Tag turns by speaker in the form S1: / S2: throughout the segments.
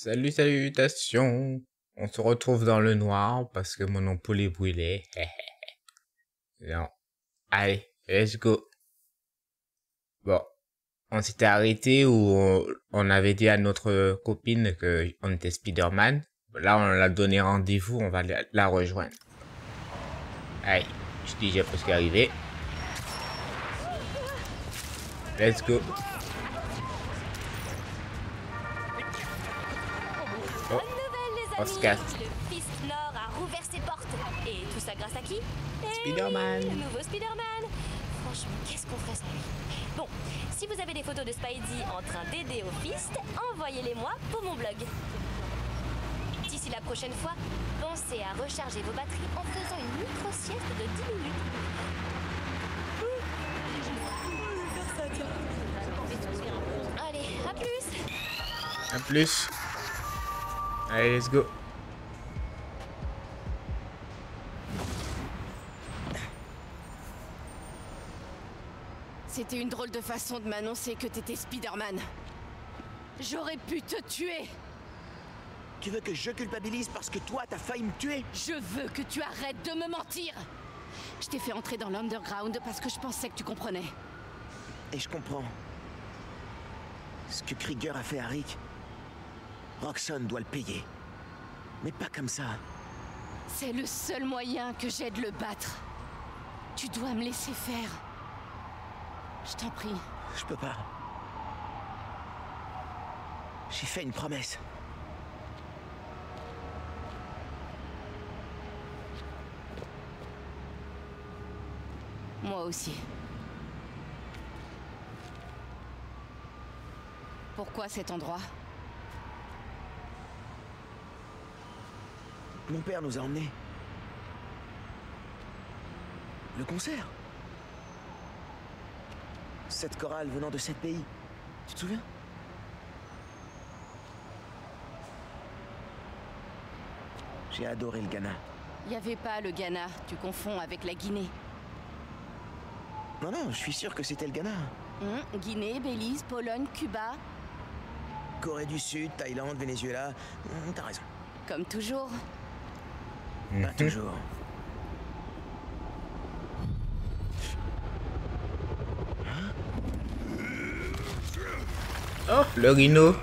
S1: Salut, salutations. On se retrouve dans le noir parce que mon ampoule est brûlée. Non. Allez, let's go. Bon, on s'était arrêté où on avait dit à notre copine que on était Spider-Man. Là, on l'a donné rendez-vous, on va la rejoindre. Allez, je dis j'ai presque arrivé. Let's go. Oh, on se casse.
S2: Le Fist Nord a rouvert ses portes. Et tout ça grâce à qui?
S1: Spider-Man.
S2: Le nouveau Spider-Man. Franchement, qu'est-ce qu'on ferait sans lui? Bon, si vous avez des photos de Spidey en train d'aider au Fist, envoyez-les-moi pour mon blog. D'ici la prochaine fois, pensez à recharger vos batteries en faisant une micro-sieste de 10 minutes. Allez, à plus.
S1: À plus. Allez, let's go.
S3: C'était une drôle de façon de m'annoncer que t'étais Spider-Man. J'aurais pu te tuer.
S4: Tu veux que je culpabilise parce que toi, t'as failli me tuer?
S3: Je veux que tu arrêtes de me mentir. Je t'ai fait entrer dans l'underground parce que je pensais que tu comprenais.
S4: Et je comprends. Ce que Krieger a fait à Rick, Roxxon doit le payer. Mais pas comme ça.
S3: C'est le seul moyen que j'ai de le battre. Tu dois me laisser faire. Je t'en prie.
S4: Je peux pas. J'ai fait une promesse.
S3: Moi aussi. Pourquoi cet endroit?
S4: Mon père nous a emmenés. Le concert. Cette chorale venant de 7 pays. Tu te souviens? J'ai adoré le Ghana.
S3: Y avait pas le Ghana, tu confonds avec la Guinée.
S4: Non, non, je suis sûr que c'était le Ghana.
S3: Guinée, Belize, Pologne, Cuba.
S4: Corée du Sud, Thaïlande, Venezuela. T'as raison.
S3: Comme toujours.
S4: Pas toujours.
S1: Oh, le rhino.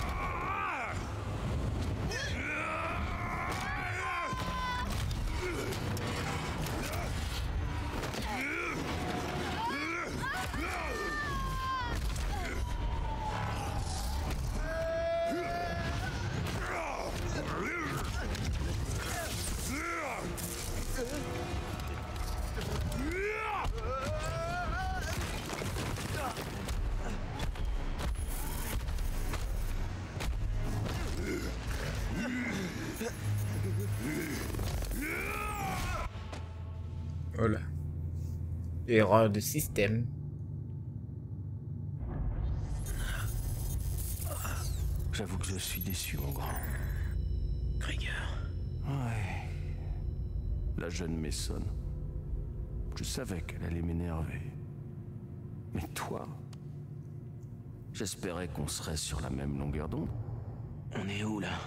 S1: Voilà. Erreur de système.
S5: J'avoue que je suis déçu, mon grand.
S4: Krieger.
S5: Ouais. La jeune Mason. Je savais qu'elle allait m'énerver. Mais toi... J'espérais qu'on serait sur la même longueur d'onde.
S4: On est où, là?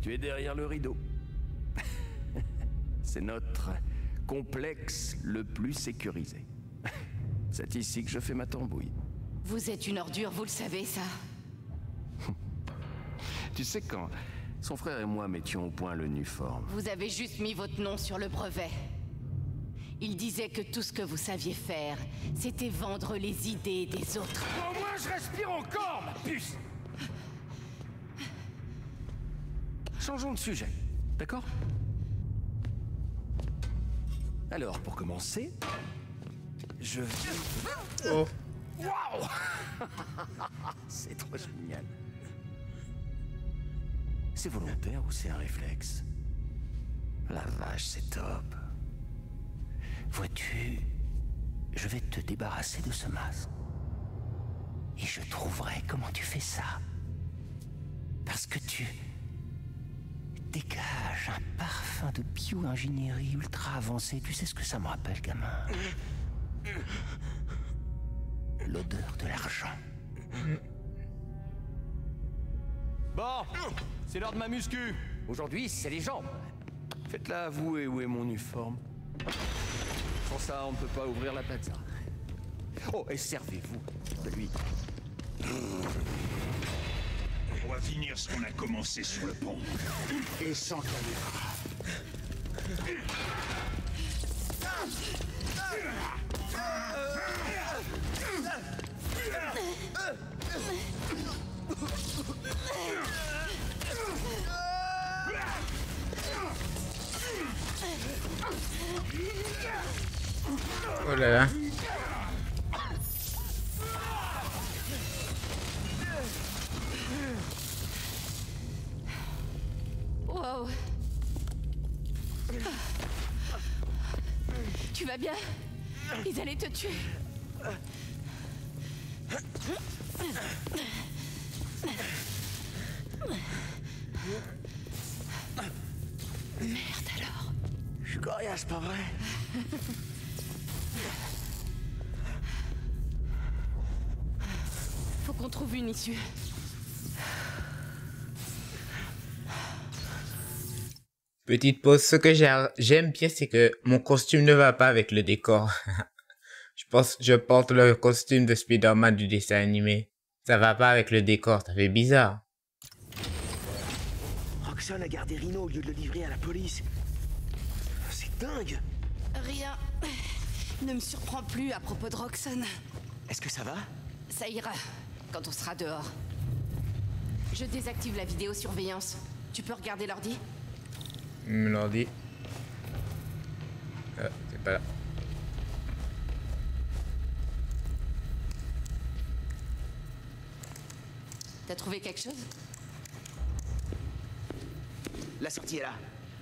S5: Tu es derrière le rideau. C'est notre complexe le plus sécurisé. C'est ici que je fais ma tambouille.
S3: Vous êtes une ordure, vous le savez, ça.
S5: Tu sais, quand son frère et moi mettions au point le Nuform,
S3: Vous avez juste mis votre nom sur le brevet. Il disait que tout ce que vous saviez faire, c'était vendre les idées des autres.
S5: au moins je respire encore, ma puce! Changeons de sujet, d'accord? Alors, pour commencer, je vais...
S1: Oh.
S5: Waouh! C'est trop génial. C'est volontaire ou c'est un réflexe? La vache, c'est top. Vois-tu, je vais te débarrasser de ce masque. Et je trouverai comment tu fais ça. Parce que tu dégages un parfum de bio-ingénierie ultra avancé. Tu sais ce que ça me rappelle, gamin? L'odeur de l'argent.
S6: Bon, c'est l'heure de ma muscu.
S5: Aujourd'hui, c'est les jambes.
S6: Faites-la avouer où est mon uniforme. Sans ça, on ne peut pas ouvrir la plaza.
S5: Oh, et servez-vous de lui.
S7: On va finir ce qu'on a commencé sur le pont. Et sans caméra.
S1: Oh là là.
S3: Wow. Tu vas bien? Ils allaient te tuer. Merde alors.
S4: Je suis coriace, pas vrai?
S3: Faut qu'on trouve une issue.
S1: Petite pause, ce que j'aime bien, c'est que mon costume ne va pas avec le décor. Je porte le costume de Spider-Man du dessin animé. Ça va pas avec le décor, ça fait bizarre.
S4: Roxxon a gardé Rhino au lieu de le livrer à la police. C'est dingue.
S3: Rien ne me surprend plus à propos de Roxxon.
S4: Est-ce que ça va?
S3: Ça ira quand on sera dehors. Je désactive la vidéosurveillance. Tu peux regarder l'ordi?
S1: L'ordi. C'est pas là.
S3: T'as trouvé quelque chose?
S4: La sortie est là,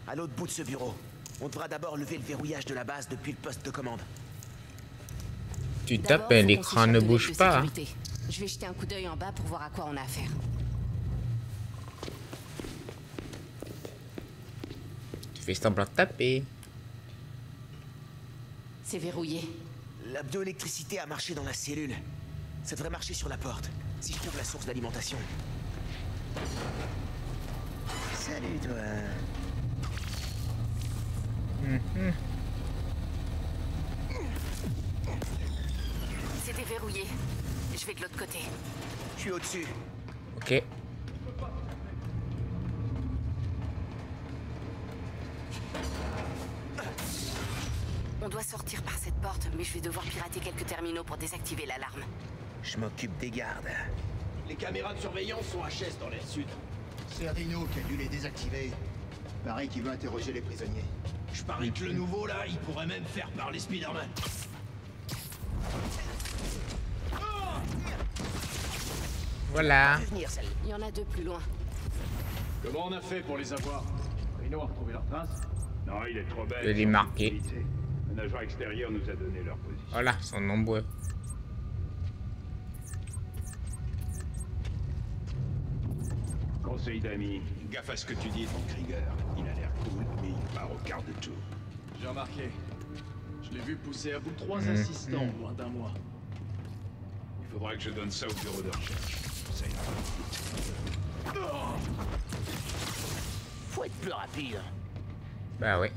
S4: à l'autre bout de ce bureau. On devra d'abord lever le verrouillage de la base depuis le poste de commande.
S1: Tu
S3: D'abord,
S1: tapes et
S3: faut
S1: l'écran
S3: qu'on
S1: ne
S3: s'échappe de
S1: bouge
S3: l'aile de
S1: pas. Hein.
S3: sécurité. Je vais jeter un coup d'œil en bas pour voir à quoi on a affaire.
S1: Tu fais semblant de taper.
S3: C'est verrouillé.
S4: La bioélectricité a marché dans la cellule. Ça devrait marcher sur la porte, si je trouve la source d'alimentation. Salut, toi.
S3: C'était verrouillé. Je vais de l'autre côté.
S4: Je suis au-dessus.
S1: Ok.
S3: On doit sortir par cette porte, mais je vais devoir pirater quelques terminaux pour désactiver l'alarme.
S4: Je m'occupe des gardes.
S7: Les caméras de surveillance sont HS dans l'aile sud.
S8: C'est Rhino qui a dû les désactiver. Pareil qu'il veut interroger les prisonniers.
S7: Je parie que le nouveau là, il pourrait même faire parler Spider-Man.
S1: Voilà.
S4: Venir, celle.
S3: Il y en a deux plus loin.
S7: Comment on a fait pour les avoir? Rhino a retrouvé leur trace? Non, il est trop bête.
S1: Je l'ai marqué.
S7: Un agent extérieur nous a donné leur position.
S1: Voilà, ils sont nombreux.
S7: Conseil d'amis, gaffe à ce que tu dis, ton Krieger. Il a l'air cool, mais il part au quart de tour.
S9: J'ai remarqué. Je l'ai vu pousser à bout 3 assistants en moins d'un mois.
S7: Il faudra que je donne ça au bureau de recherche. Ça ira.
S4: Faut être plus rapide.
S1: Bah oui.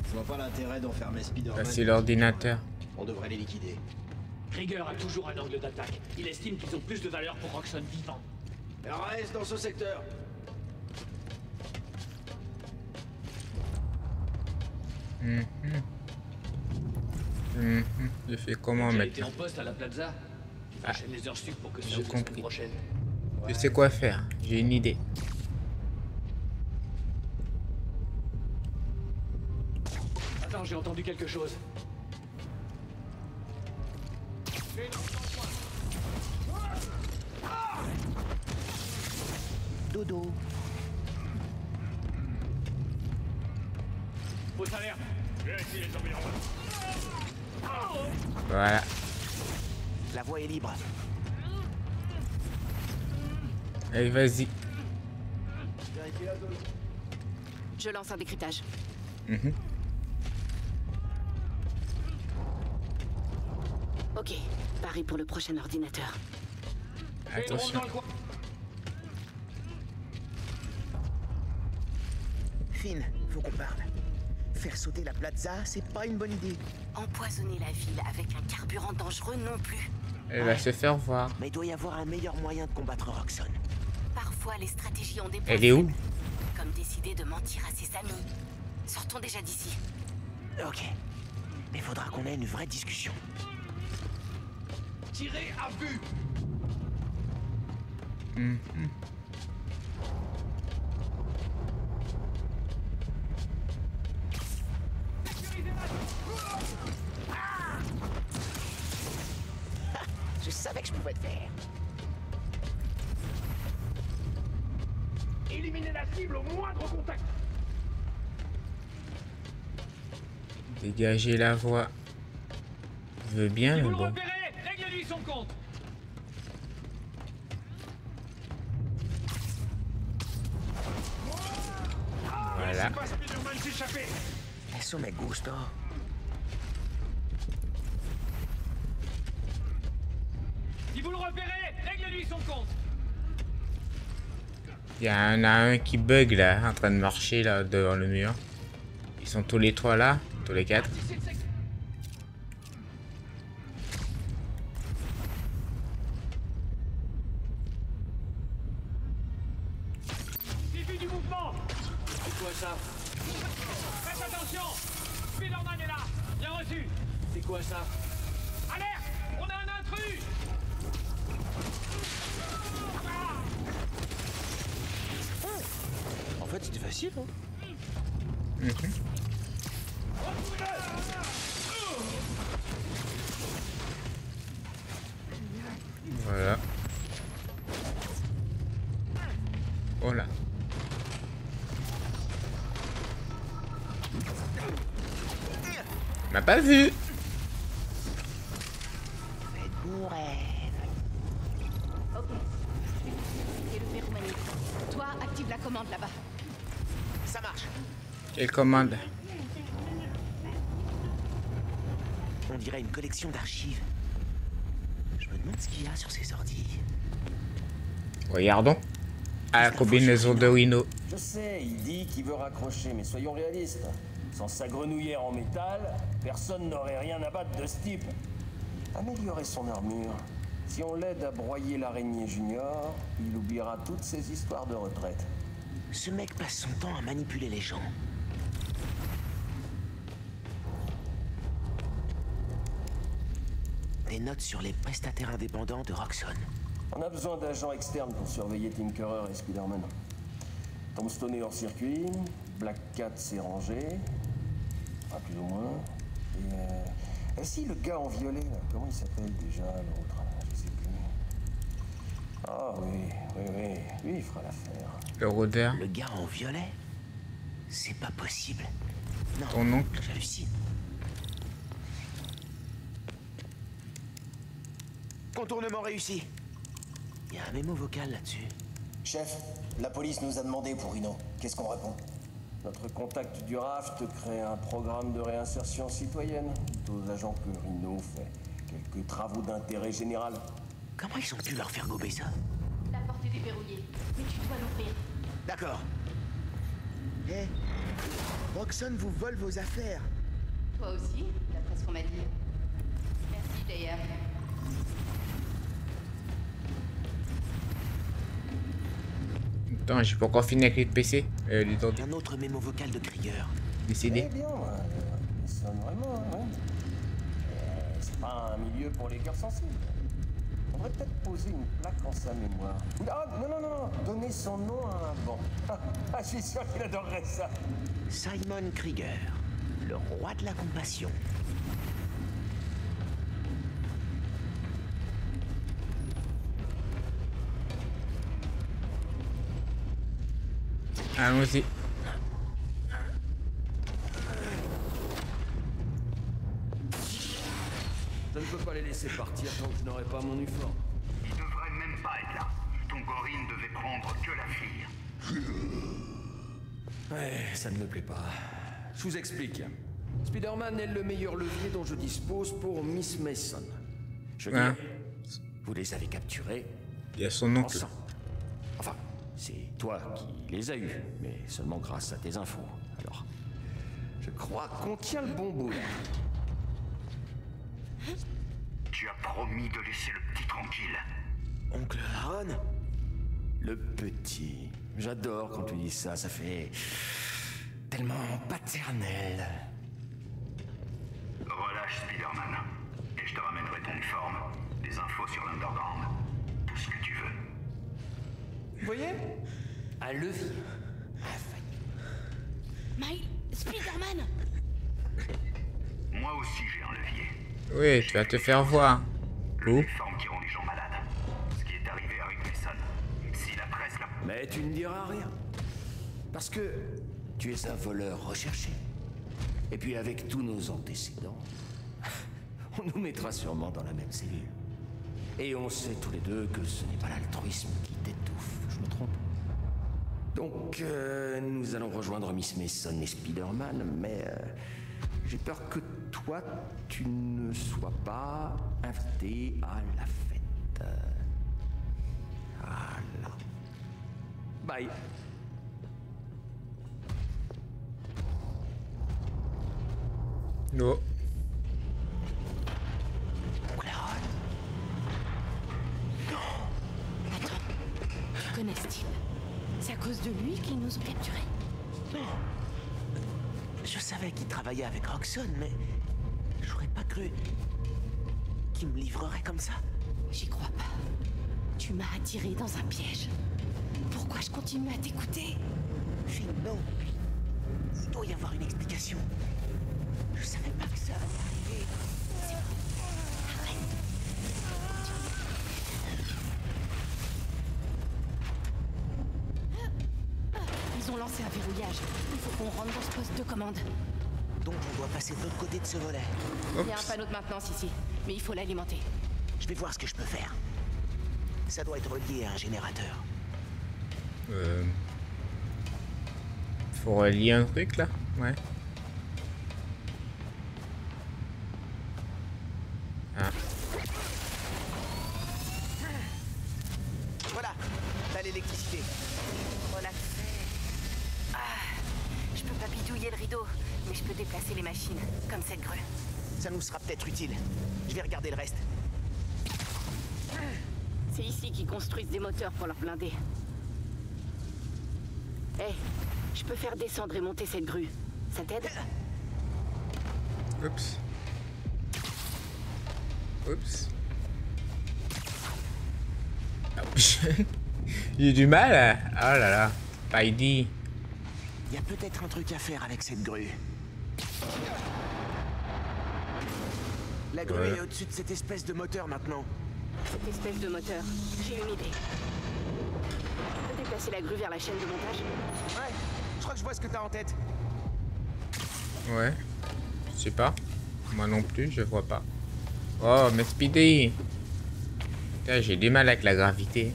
S8: Je vois pas l'intérêt d'enfermer Spider-Man.
S1: Voici l'ordinateur.
S8: On devrait les liquider.
S9: Krieger a toujours un angle d'attaque. Il estime qu'ils ont plus de valeur pour Roxxon vivant.
S8: Reste dans ce secteur.
S1: Je fais comment
S9: J'ai été
S1: maintenant?
S9: en poste à la plaza. Enchaîne les heures sup pour que ça
S1: j'ai
S9: ouvre la semaine
S1: compris.
S9: prochaine.
S1: Je sais quoi faire. J'ai une idée.
S9: Attends, j'ai entendu quelque chose.
S4: Dodo.
S9: Fausse alerte. Vérifie les environnements.
S1: Voilà.
S4: La voie est libre.
S1: Allez, vas-y.
S3: Je lance un décryptage. Ok, pari pour le prochain ordinateur.
S1: Attention.
S4: Finn, faut qu'on parle. Faire sauter la plaza, c'est pas une bonne idée.
S3: Empoisonner la ville avec un carburant dangereux non plus.
S1: Elle va se faire voir.
S4: Mais il doit y avoir un meilleur moyen de combattre Roxxon.
S3: Parfois, les stratégies ont des points
S1: Elle est où?
S3: faibles, comme décider de mentir à ses amis. Sortons déjà d'ici.
S4: Ok. Mais faudra qu'on ait une vraie discussion.
S9: Tirez à vue.
S4: Je savais que je pouvais te faire.
S9: Éliminez la cible au moindre contact.
S1: Dégagez la voie. Je veux bien,
S9: Si
S1: mais
S9: vous le
S1: bon.
S9: repérez, réglez-lui son compte.
S1: Voilà.
S7: Laissez pas Spider-Man s'échapper.
S4: Eso me gusta.
S9: Si vous le repérez, réglez-lui son compte.
S1: Il y en a un qui bug là, en train de marcher là devant le mur. Ils sont tous les trois là, tous les quatre.
S9: Suivi du mouvement.
S6: C'est quoi ça?
S9: Faites attention. Spider-Man est là. Bien reçu.
S6: C'est quoi ça?
S9: Alerte. On a un intrus.
S4: En fait, c'était facile, hein.
S1: Voilà. Oh là. M'a pas vu.
S4: Faites mon rêve.
S3: Ok. Et le verrou magnétique. Toi, active la commande là-bas.
S4: Ça marche.
S1: Quelle commande?
S4: On dirait une collection d'archives. Je me demande ce qu'il y a sur ces ordis.
S1: Regardons. À la combinaison de Rhino.
S10: Je sais, il dit qu'il veut raccrocher, mais soyons réalistes. Sans sa grenouillère en métal, personne n'aurait rien à battre de ce type. Améliorer son armure. Si on l'aide à broyer l'araignée junior, il oubliera toutes ses histoires de retraite.
S4: Ce mec passe son temps à manipuler les gens. Des notes sur les prestataires indépendants de Roxxon.
S10: On a besoin d'agents externes pour surveiller Tinkerer et Spider-Man. Tombstone est hors circuit, Black Cat s'est rangé, enfin, plus ou moins. Et si le gars en violet, là, comment il s'appelle déjà l'autre? Je sais plus. Ah oui, lui il fera l'affaire.
S1: Le rôdeur.
S4: Le gars en violet? C'est pas possible. Non,
S1: Ton oncle.
S4: j'hallucine. Contournement réussi. Il y a un mémo vocal là-dessus.
S5: Chef, la police nous a demandé pour Rhino. Qu'est-ce qu'on répond?
S10: Notre contact du raft crée un programme de réinsertion citoyenne. Aux agents que Rhino fait quelques travaux d'intérêt général.
S4: Comment ils ont pu leur faire gober ça?
S3: La porte est déverrouillée, mais tu dois l'ouvrir.
S4: D'accord. Hé, Roxxon vous vole vos affaires.
S3: Toi aussi, d'après ce qu'on m'a dit. Merci d'ailleurs.
S1: Attends, j'ai pas encore fini avec les PC. Les ordi.
S4: Un autre mémo vocal de Krieger.
S1: Décédé.
S10: Eh bien, ça sonne vraiment, hein. C'est pas un milieu pour les cœurs sensibles. On devrait peut-être poser une plaque en sa mémoire. Ah, non, donner son nom à un banc. Ah, je suis sûr qu'il adorerait ça.
S4: Simon Krieger, le roi de la compassion.
S1: Allons-y.
S6: Je ne peux pas les laisser partir tant que je n'aurai pas mon uniforme.
S11: Il devrait même pas être là. Ton gorille ne devait prendre que la fille.
S6: Ouais, ça ne me plaît pas. Je vous explique. Spider-Man est le meilleur levier dont je dispose pour Miss Mason. Je veux
S1: Ouais.
S6: dire, vous les avez capturés
S1: Il y a son oncle.
S6: ensemble. Enfin, C'est toi qui les as eus, mais seulement grâce à tes infos. Alors, je crois qu'on tient le bon bout.
S11: Tu as promis de laisser le petit tranquille.
S4: Oncle Aaron?
S6: Le petit. J'adore quand tu dis ça, ça fait tellement paternel.
S11: Relâche, Spider-Man. Et je te ramènerai ton uniforme, des infos sur l'Underground, tout ce que tu veux.
S6: Vous voyez? Un levier.
S3: Miles, Spider-Man!
S11: Moi aussi j'ai un levier.
S1: Oui, tu vas te faire voir. Où?
S11: Formes qui rend les gens malades. Ce qui est arrivé à Rick Mason. Si la presse l'a...
S6: Mais tu ne diras rien. Parce que tu es un voleur recherché. Et puis avec tous nos antécédents, on nous mettra sûrement dans la même cellule. Et on sait tous les deux que ce n'est pas l'altruisme qui t'étouffe, je me trompe. Donc, nous allons rejoindre Miss Mason et Spider-Man, mais j'ai peur que toi, tu ne sois pas invité à la fête. Voilà. Bye.
S1: Non.
S3: Que connaissent-ils? C'est à cause de lui qu'ils nous ont capturés?
S4: Non. Je savais qu'il travaillait avec Roxxon, mais j'aurais pas cru qu'il me livrerait comme ça.
S3: J'y crois pas. Tu m'as attiré dans un piège. Pourquoi je continue à t'écouter?
S4: Finn, non. Il doit y avoir une explication. Je savais pas que ça allait arriver.
S3: C'est bon. Arrête. Ils ont lancé un verrouillage. Il faut qu'on rentre dans ce poste de commande.
S4: Donc on doit passer de l'autre côté de ce volet.
S3: Il y a un panneau de maintenance ici, mais il faut l'alimenter.
S4: Je vais voir ce que je peux faire. Ça doit être relié à un générateur.
S1: Faut relier un truc là? Ouais. Ah.
S4: Voilà, t'as l'électricité.
S3: Relax. Ah, je peux pas bidouiller le rideau, mais je peux déplacer les machines, comme cette grue.
S4: Ça nous sera peut-être utile. Je vais regarder le reste.
S3: C'est ici qu'ils construisent des moteurs pour leurs blindés. Hé, je peux faire descendre et monter cette grue. Ça t'aide?
S1: Oups. Oups. J'ai du mal à... Oh là là. Spidey.
S4: Il y a peut-être un truc à faire avec cette grue. La grue est au-dessus de cette espèce de moteur maintenant.
S3: Cette espèce de moteur, j'ai une idée. Tu peux déplacer la grue vers la chaîne de montage?
S4: Ouais, je crois que je vois ce que t'as en tête.
S1: Ouais. Je sais pas. Moi non plus, je vois pas. Oh, mais Speedy. Putain, j'ai du mal avec la gravité.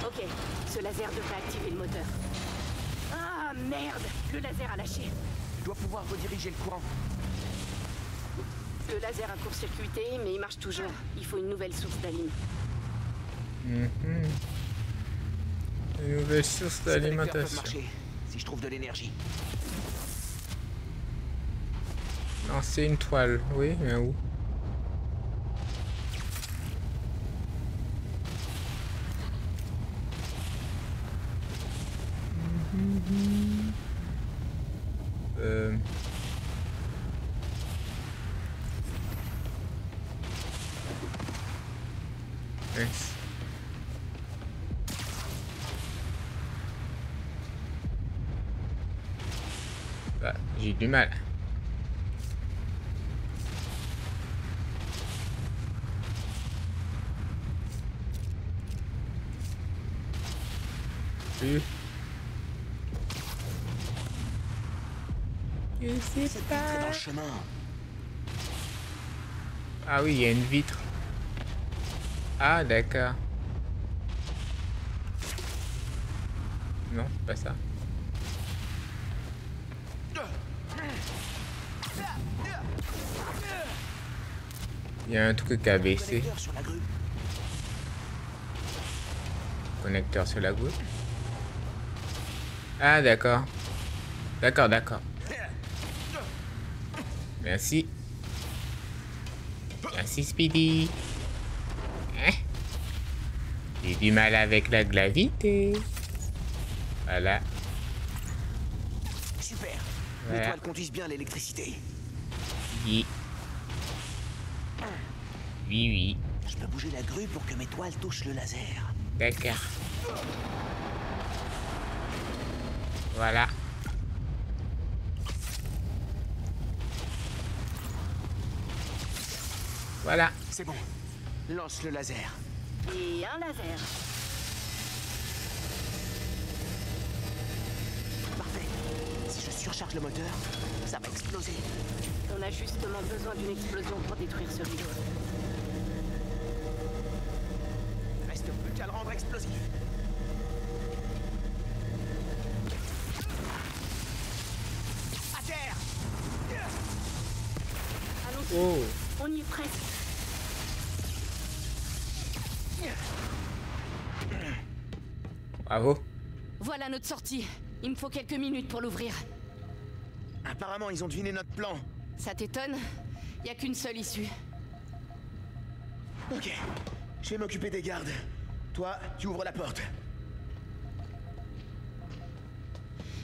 S3: Ok, ce laser devrait activer le moteur. Ah merde, le laser a lâché.
S4: Je dois pouvoir rediriger le courant.
S3: Le laser a court-circuité, mais il marche toujours. Il faut une nouvelle source d'alim.
S1: Une nouvelle source d'alimentation.
S4: Marcher, si je trouve de l'énergie.
S1: Non, c'est une toile. Oui, mais où? Yes. Bah, j'ai du mal. Plus. Je sais pas.
S4: Dans le chemin.
S1: Ah oui, il y a une vitre. Ah d'accord. Non, c'est pas ça. Il y a un truc à baisser.
S4: Connecteur sur la grue.
S1: Connecteur sur la grue. Ah, d'accord. D'accord, d'accord. Merci. Merci, Speedy. Hein? J'ai du mal avec la gravité. Voilà.
S4: Super.
S1: Voilà.
S4: Les toiles conduisent bien l'électricité.
S1: Oui. Oui, oui.
S4: Je peux bouger la grue pour que mes toiles touchent le laser.
S1: D'accord. Voilà. Voilà.
S4: C'est bon. Lance le laser.
S3: Et un laser.
S4: Parfait. Si je surcharge le moteur, ça va exploser.
S3: On a justement besoin d'une explosion pour détruire ce rideau.
S4: Reste plus qu'à le rendre explosif. À terre.
S3: Allons-y.
S1: Oh.
S3: On y est presque.
S1: Bravo.
S3: Voilà notre sortie. Il me faut quelques minutes pour l'ouvrir.
S4: Apparemment, ils ont deviné notre plan.
S3: Ça t'étonne? Y a qu'une seule issue.
S4: Ok. Je vais m'occuper des gardes. Toi, tu ouvres la porte.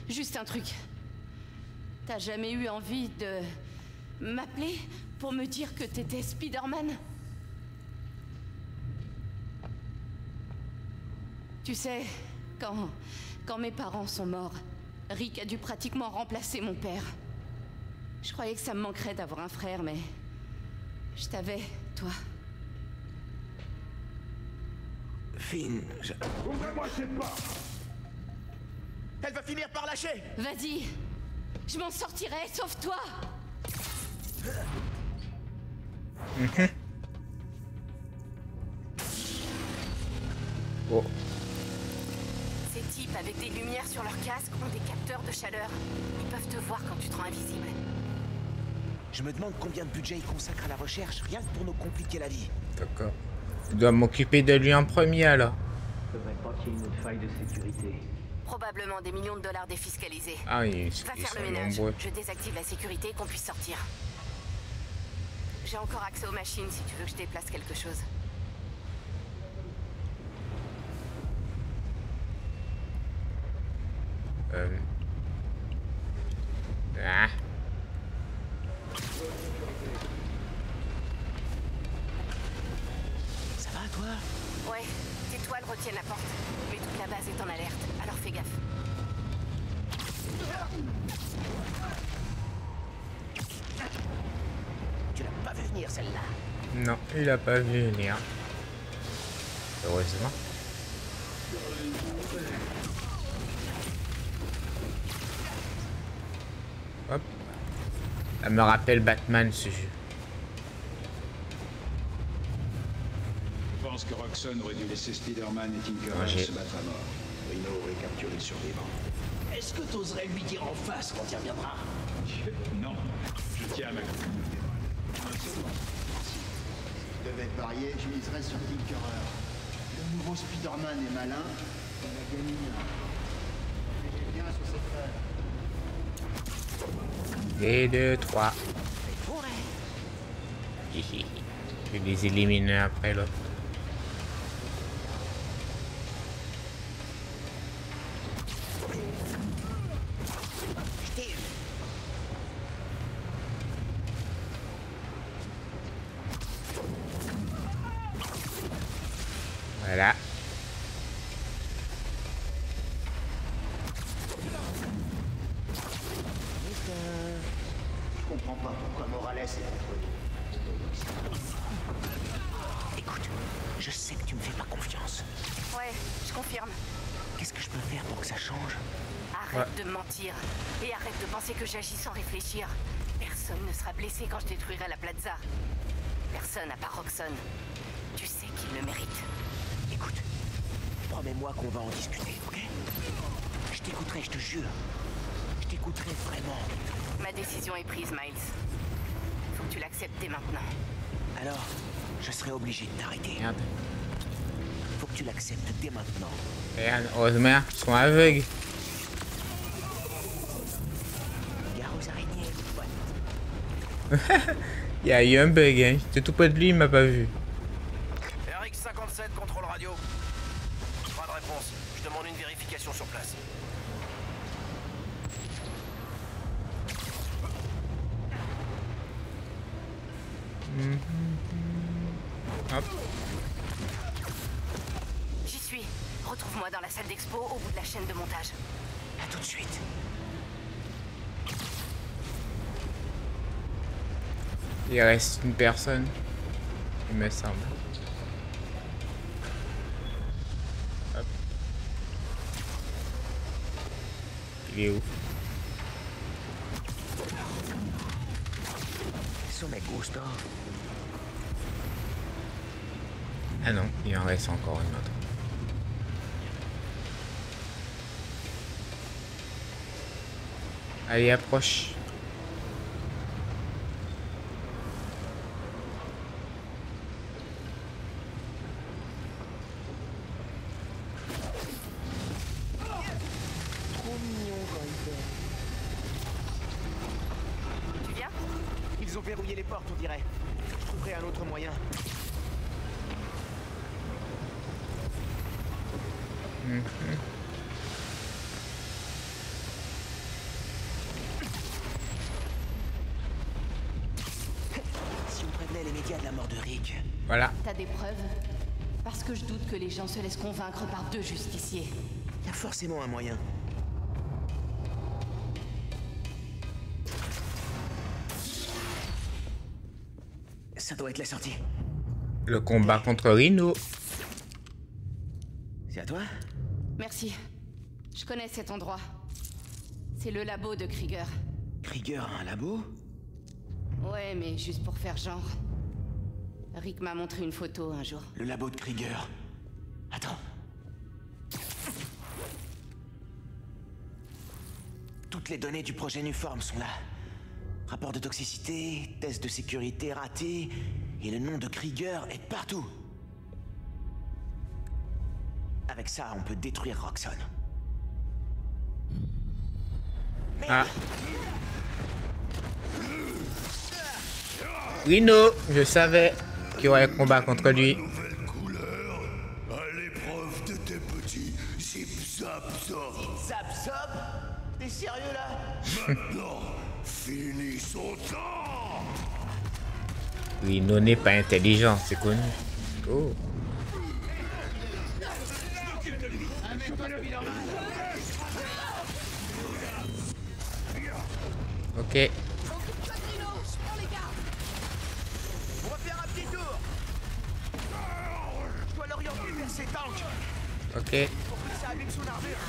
S3: Juste un truc. T'as jamais eu envie de m'appeler pour me dire que t'étais Spider-Man? Tu sais, quand mes parents sont morts, Rick a dû pratiquement remplacer mon père. Je croyais que ça me manquerait d'avoir un frère, mais je t'avais, toi.
S4: Finn,
S7: Ouvrez-moi cette porte!
S4: Elle va finir par lâcher.
S3: Vas-y, je m'en sortirai, sauf toi.
S1: Oh.
S3: Ces types avec des lumières sur leur casque ont des capteurs de chaleur. Ils peuvent te voir quand tu te rends invisible.
S4: Je me demande combien de budget ils consacrent à la recherche, rien que pour nous compliquer la vie.
S1: D'accord. Je dois m'occuper de lui en premier alors.
S5: Faudrait pas qu'il y ait une autre faille de sécurité.
S3: Probablement des millions de dollars défiscalisés.
S1: Ah, ils
S3: Va
S1: sont
S3: faire le ménage.
S1: nombreux.
S3: Je désactive la sécurité qu'on puisse sortir. J'ai encore accès aux machines si tu veux que je déplace quelque chose.
S1: Ah.
S4: Ça va, toi?
S3: Ouais, tes toiles retiennent la porte. Mais toute la base est en alerte, alors fais gaffe.
S4: Tu l'as pas vu venir, celle-là.
S1: Non, il a pas vu venir. Heureusement. Hop. Ça me rappelle Batman ce jeu.
S7: Je pense que Roxxon aurait dû laisser Spider-Man et Tinkerer se battre à mort. Rhino aurait capturé le survivant.
S6: Est-ce que t'oserais lui dire en face quand il reviendra?
S7: Non, je tiens à ma communauté.
S8: Si je devais parier, je miserais sur Tinkerer. Le nouveau Spider-Man est malin, et la gamine. J'ai bien sur cette feuille.
S1: Et 2, 3. Je vais les éliminer après l'autre. Voilà.
S8: Je comprends pas pourquoi Morales est contre nous.
S4: Écoute, je sais que tu me fais pas confiance.
S3: Ouais, je confirme.
S4: Qu'est-ce que je peux faire pour que ça change?
S3: Arrête de me mentir. Et arrête de penser que j'agis sans réfléchir. Personne ne sera blessé quand je détruirai la plaza. Personne à part Roxxon. Tu sais qu'il le mérite.
S4: Écoute, promets-moi qu'on va en discuter, ok? Je t'écouterai, je te jure. Je t'écouterai. coûterait vraiment?
S3: Ma décision est prise, Miles. Faut que tu l'acceptes dès maintenant.
S4: Alors, je serai obligé de t'arrêter.
S1: Merde.
S4: Faut que tu l'acceptes dès maintenant.
S1: Regarde, heureusement, ils sont aveugles.
S4: Gare aux araignées,
S1: Il y a eu un bug, hein. J'étais tout près de lui, il m'a pas vu.
S10: Eric 57, contrôle radio. Pas de réponse. Je demande une vérification sur place.
S1: Hop.
S3: J'y suis. Retrouve-moi dans la salle d'expo au bout de la chaîne de montage.
S4: À tout de suite.
S1: Il reste une personne, il me semble. Hop. Il est où?
S4: Eso me gusta.
S1: Ah non, il en reste encore une autre. Allez, approche.
S3: Tu viens?
S4: Ils ont verrouillé les portes, on dirait. Je trouverai un autre moyen. Si on prévenait les médias de la mort de Rick.
S1: Voilà.
S3: T'as des preuves? Parce que je doute que les gens se laissent convaincre par deux justiciers.
S4: Il y a forcément un moyen. Ça doit être la sortie.
S1: Le combat contre Rhino.
S4: C'est à toi?
S3: Merci. Je connais cet endroit. C'est le labo de Krieger.
S4: Krieger a un labo?
S3: Ouais, mais juste pour faire genre. Rick m'a montré une photo un jour.
S4: Le labo de Krieger. Attends. Toutes les données du projet Nuform sont là. Rapport de toxicité, test de sécurité raté, et le nom de Krieger est partout. Avec ça, on peut détruire Roxxon.
S1: Ah. Rhino, je savais qu'il y aurait un combat contre lui.
S6: Nouvelle couleur à l'épreuve de tes petits zip-zap-zop.
S4: Zap-zop? T'es sérieux là?
S6: Maintenant, finis son temps.
S1: Rhino n'est pas intelligent, c'est connu. Oh. Ok.
S4: On va faire un petit tour. Je dois l'orienter vers ses tanks.
S1: Ok.
S4: Pour que ça abîme son armure.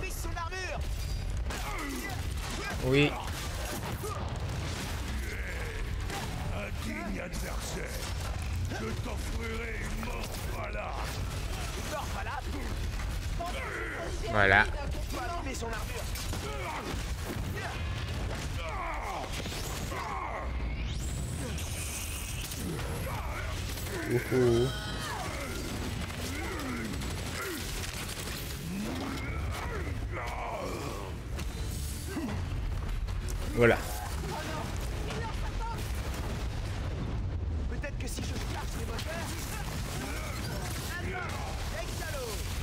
S4: Vise son armure.
S1: Oui.
S6: Un digne adversaire. Je t'offrirai une mort valable.
S4: Une mort valable.
S1: Voilà.
S4: Tu dois abîmer son armure.
S1: Ouhou. Voilà.
S4: Peut-être que si je casse les moteurs.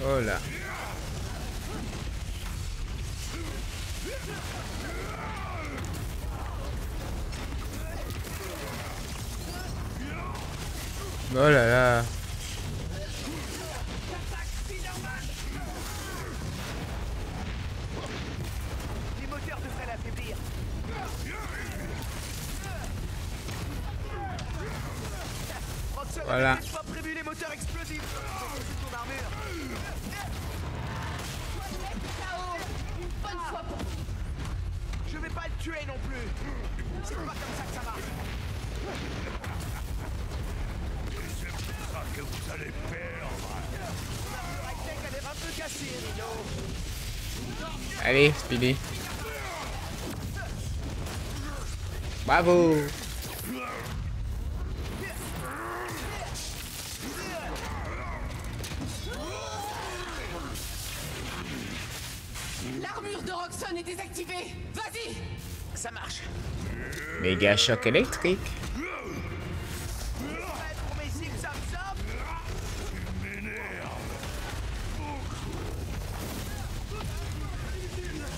S1: Oh là. Oh là là.
S4: Les moteurs devraient l'affaiblir. Roxxon
S1: Voilà.
S4: avait pas prévu les moteurs explosifs. C'est ton armure.
S3: Une bonne fois pour vous.
S4: Je vais pas le tuer non plus. C'est pas comme ça que ça marche.
S6: que vous allez perdre.
S4: Elle a l'air un peu cassée, Rino.
S1: Allez, Speedy. Bravo.
S3: L'armure de Roxxon est désactivée. Vas-y.
S4: Ça marche.
S1: Méga choc électrique.
S4: Prêt pour mes zip zap zap?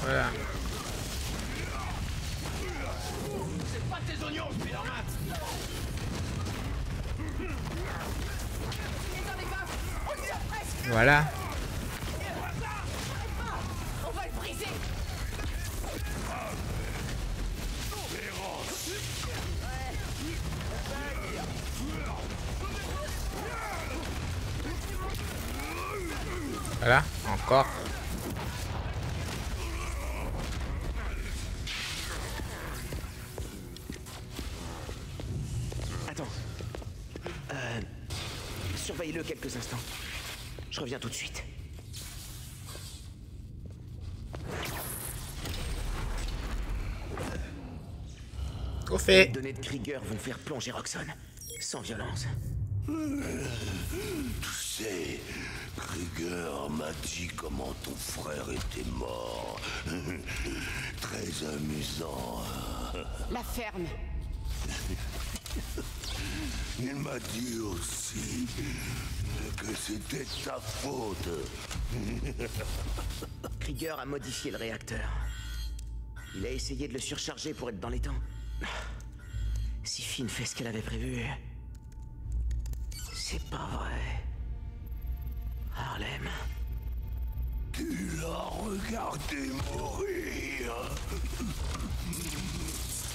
S1: Voilà.
S9: C'est pas tes oignons, Spider-Man.
S1: Voilà.
S3: On va le briser.
S1: Voilà, encore.
S4: Attends. Surveille-le quelques instants. Je reviens tout de suite.
S1: Trop fait.
S4: Les données de Krieger vont faire plonger Roxxon. Sans violence.
S6: Tu sais, Krieger m'a dit comment ton frère était mort. Très amusant.
S3: La ferme.
S6: Il m'a dit aussi que c'était ta faute.
S4: Krieger a modifié le réacteur. Il a essayé de le surcharger pour être dans les temps. Si Finn fait ce qu'elle avait prévu... C'est pas vrai. Harlem.
S6: Tu l'as regardé mourir.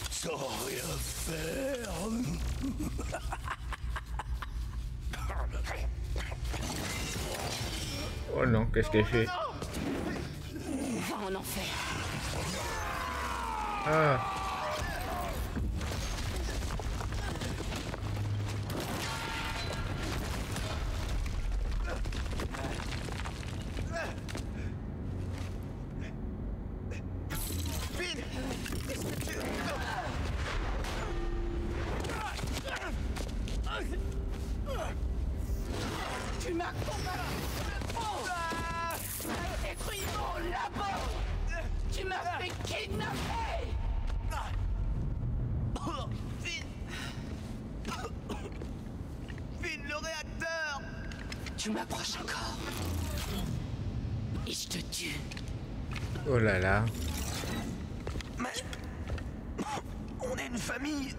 S6: Sans rien faire.
S1: Oh non, qu'est-ce que j'ai fait?
S3: Va en enfer.
S1: Ah.
S3: Tu m'as détruit mon labo. Tu m'as fait kidnapper.
S4: Finn, le réacteur!
S3: Tu m'approches encore. Et je te tue.
S1: Oh là là.
S4: Mais... On est une famille.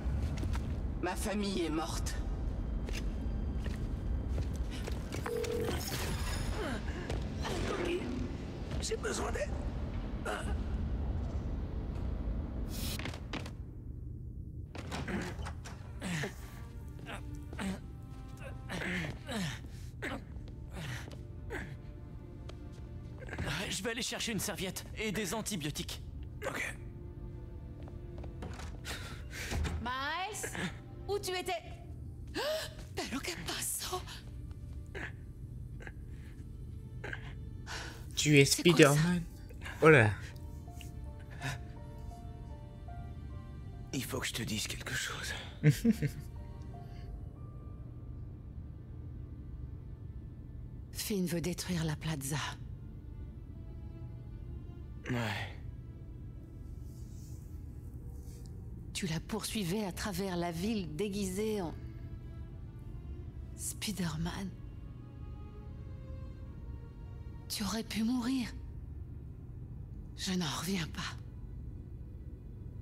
S3: Ma famille est morte.
S4: J'ai besoin d'aide.
S12: Je vais aller chercher une serviette et des antibiotiques.
S4: Ok.
S3: Miles, où tu étais? Pero que pasó?
S1: Tu es Spider-Man. Oh là.
S4: Il faut que je te dise quelque chose.
S3: Finn veut détruire la plaza.
S4: Ouais.
S3: Tu la poursuivais à travers la ville déguisée en... Spider-Man. Tu aurais pu mourir. Je n'en reviens pas.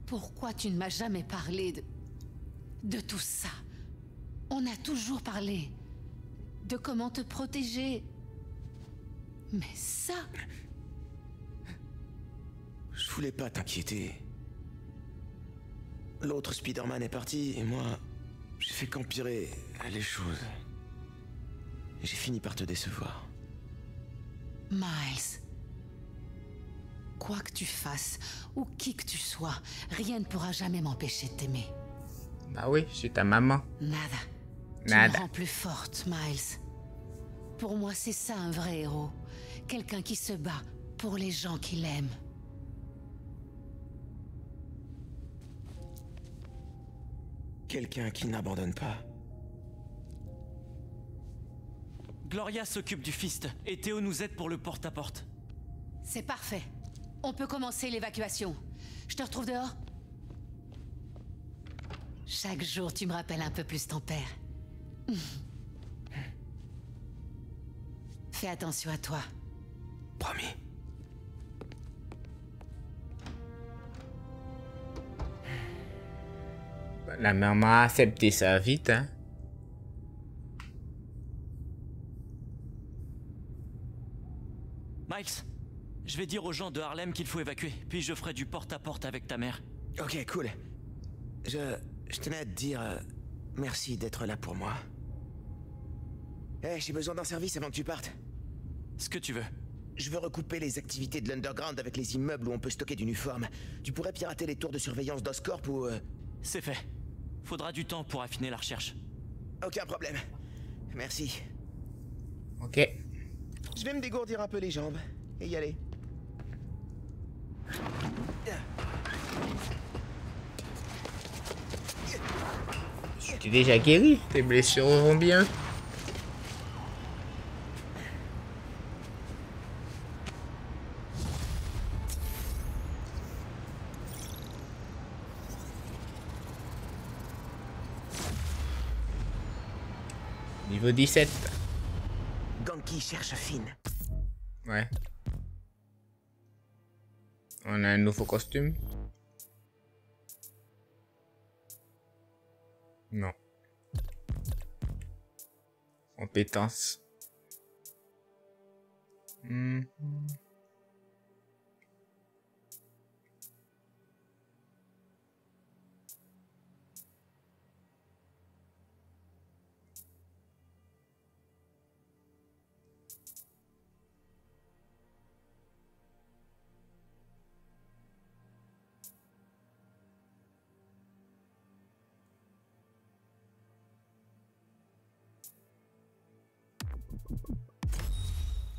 S3: Pourquoi tu ne m'as jamais parlé de tout ça? On a toujours parlé de comment te protéger. Mais ça...
S4: Je voulais pas t'inquiéter. L'autre Spider-Man est parti et moi, j'ai fait qu'empirer les choses. J'ai fini par te décevoir.
S3: Miles, quoi que tu fasses, ou qui que tu sois, rien ne pourra jamais m'empêcher de t'aimer.
S1: Bah oui, je suis ta maman.
S3: Nada. Tu me rends plus forte, Miles. Pour moi, c'est ça un vrai héros. Quelqu'un qui se bat pour les gens qu'il aime.
S4: Quelqu'un qui n'abandonne pas.
S12: Gloria s'occupe du Fist et Théo nous aide pour le porte-à-porte.
S3: C'est parfait. On peut commencer l'évacuation. Je te retrouve dehors? Chaque jour, tu me rappelles un peu plus ton père. Fais attention à toi.
S4: Promis.
S1: La maman a accepté ça vite, hein.
S12: Miles, je vais dire aux gens de Harlem qu'il faut évacuer, puis je ferai du porte-à-porte avec ta mère.
S4: Ok, cool. Je tenais à te dire merci d'être là pour moi. J'ai besoin d'un service avant que tu partes.
S12: Ce que tu veux.
S4: Je veux recouper les activités de l'Underground avec les immeubles où on peut stocker du Nuform. Tu pourrais pirater les tours de surveillance d'Oscorp ou...
S12: C'est fait. Faudra du temps pour affiner la recherche.
S4: Aucun problème. Merci.
S1: Ok.
S4: Je vais me dégourdir un peu les jambes et y aller.
S1: Tu es déjà guéri, tes blessures vont bien. Niveau 17.
S4: Ganke cherche Finn.
S1: Ouais. On a un nouveau costume. Non. Compétence.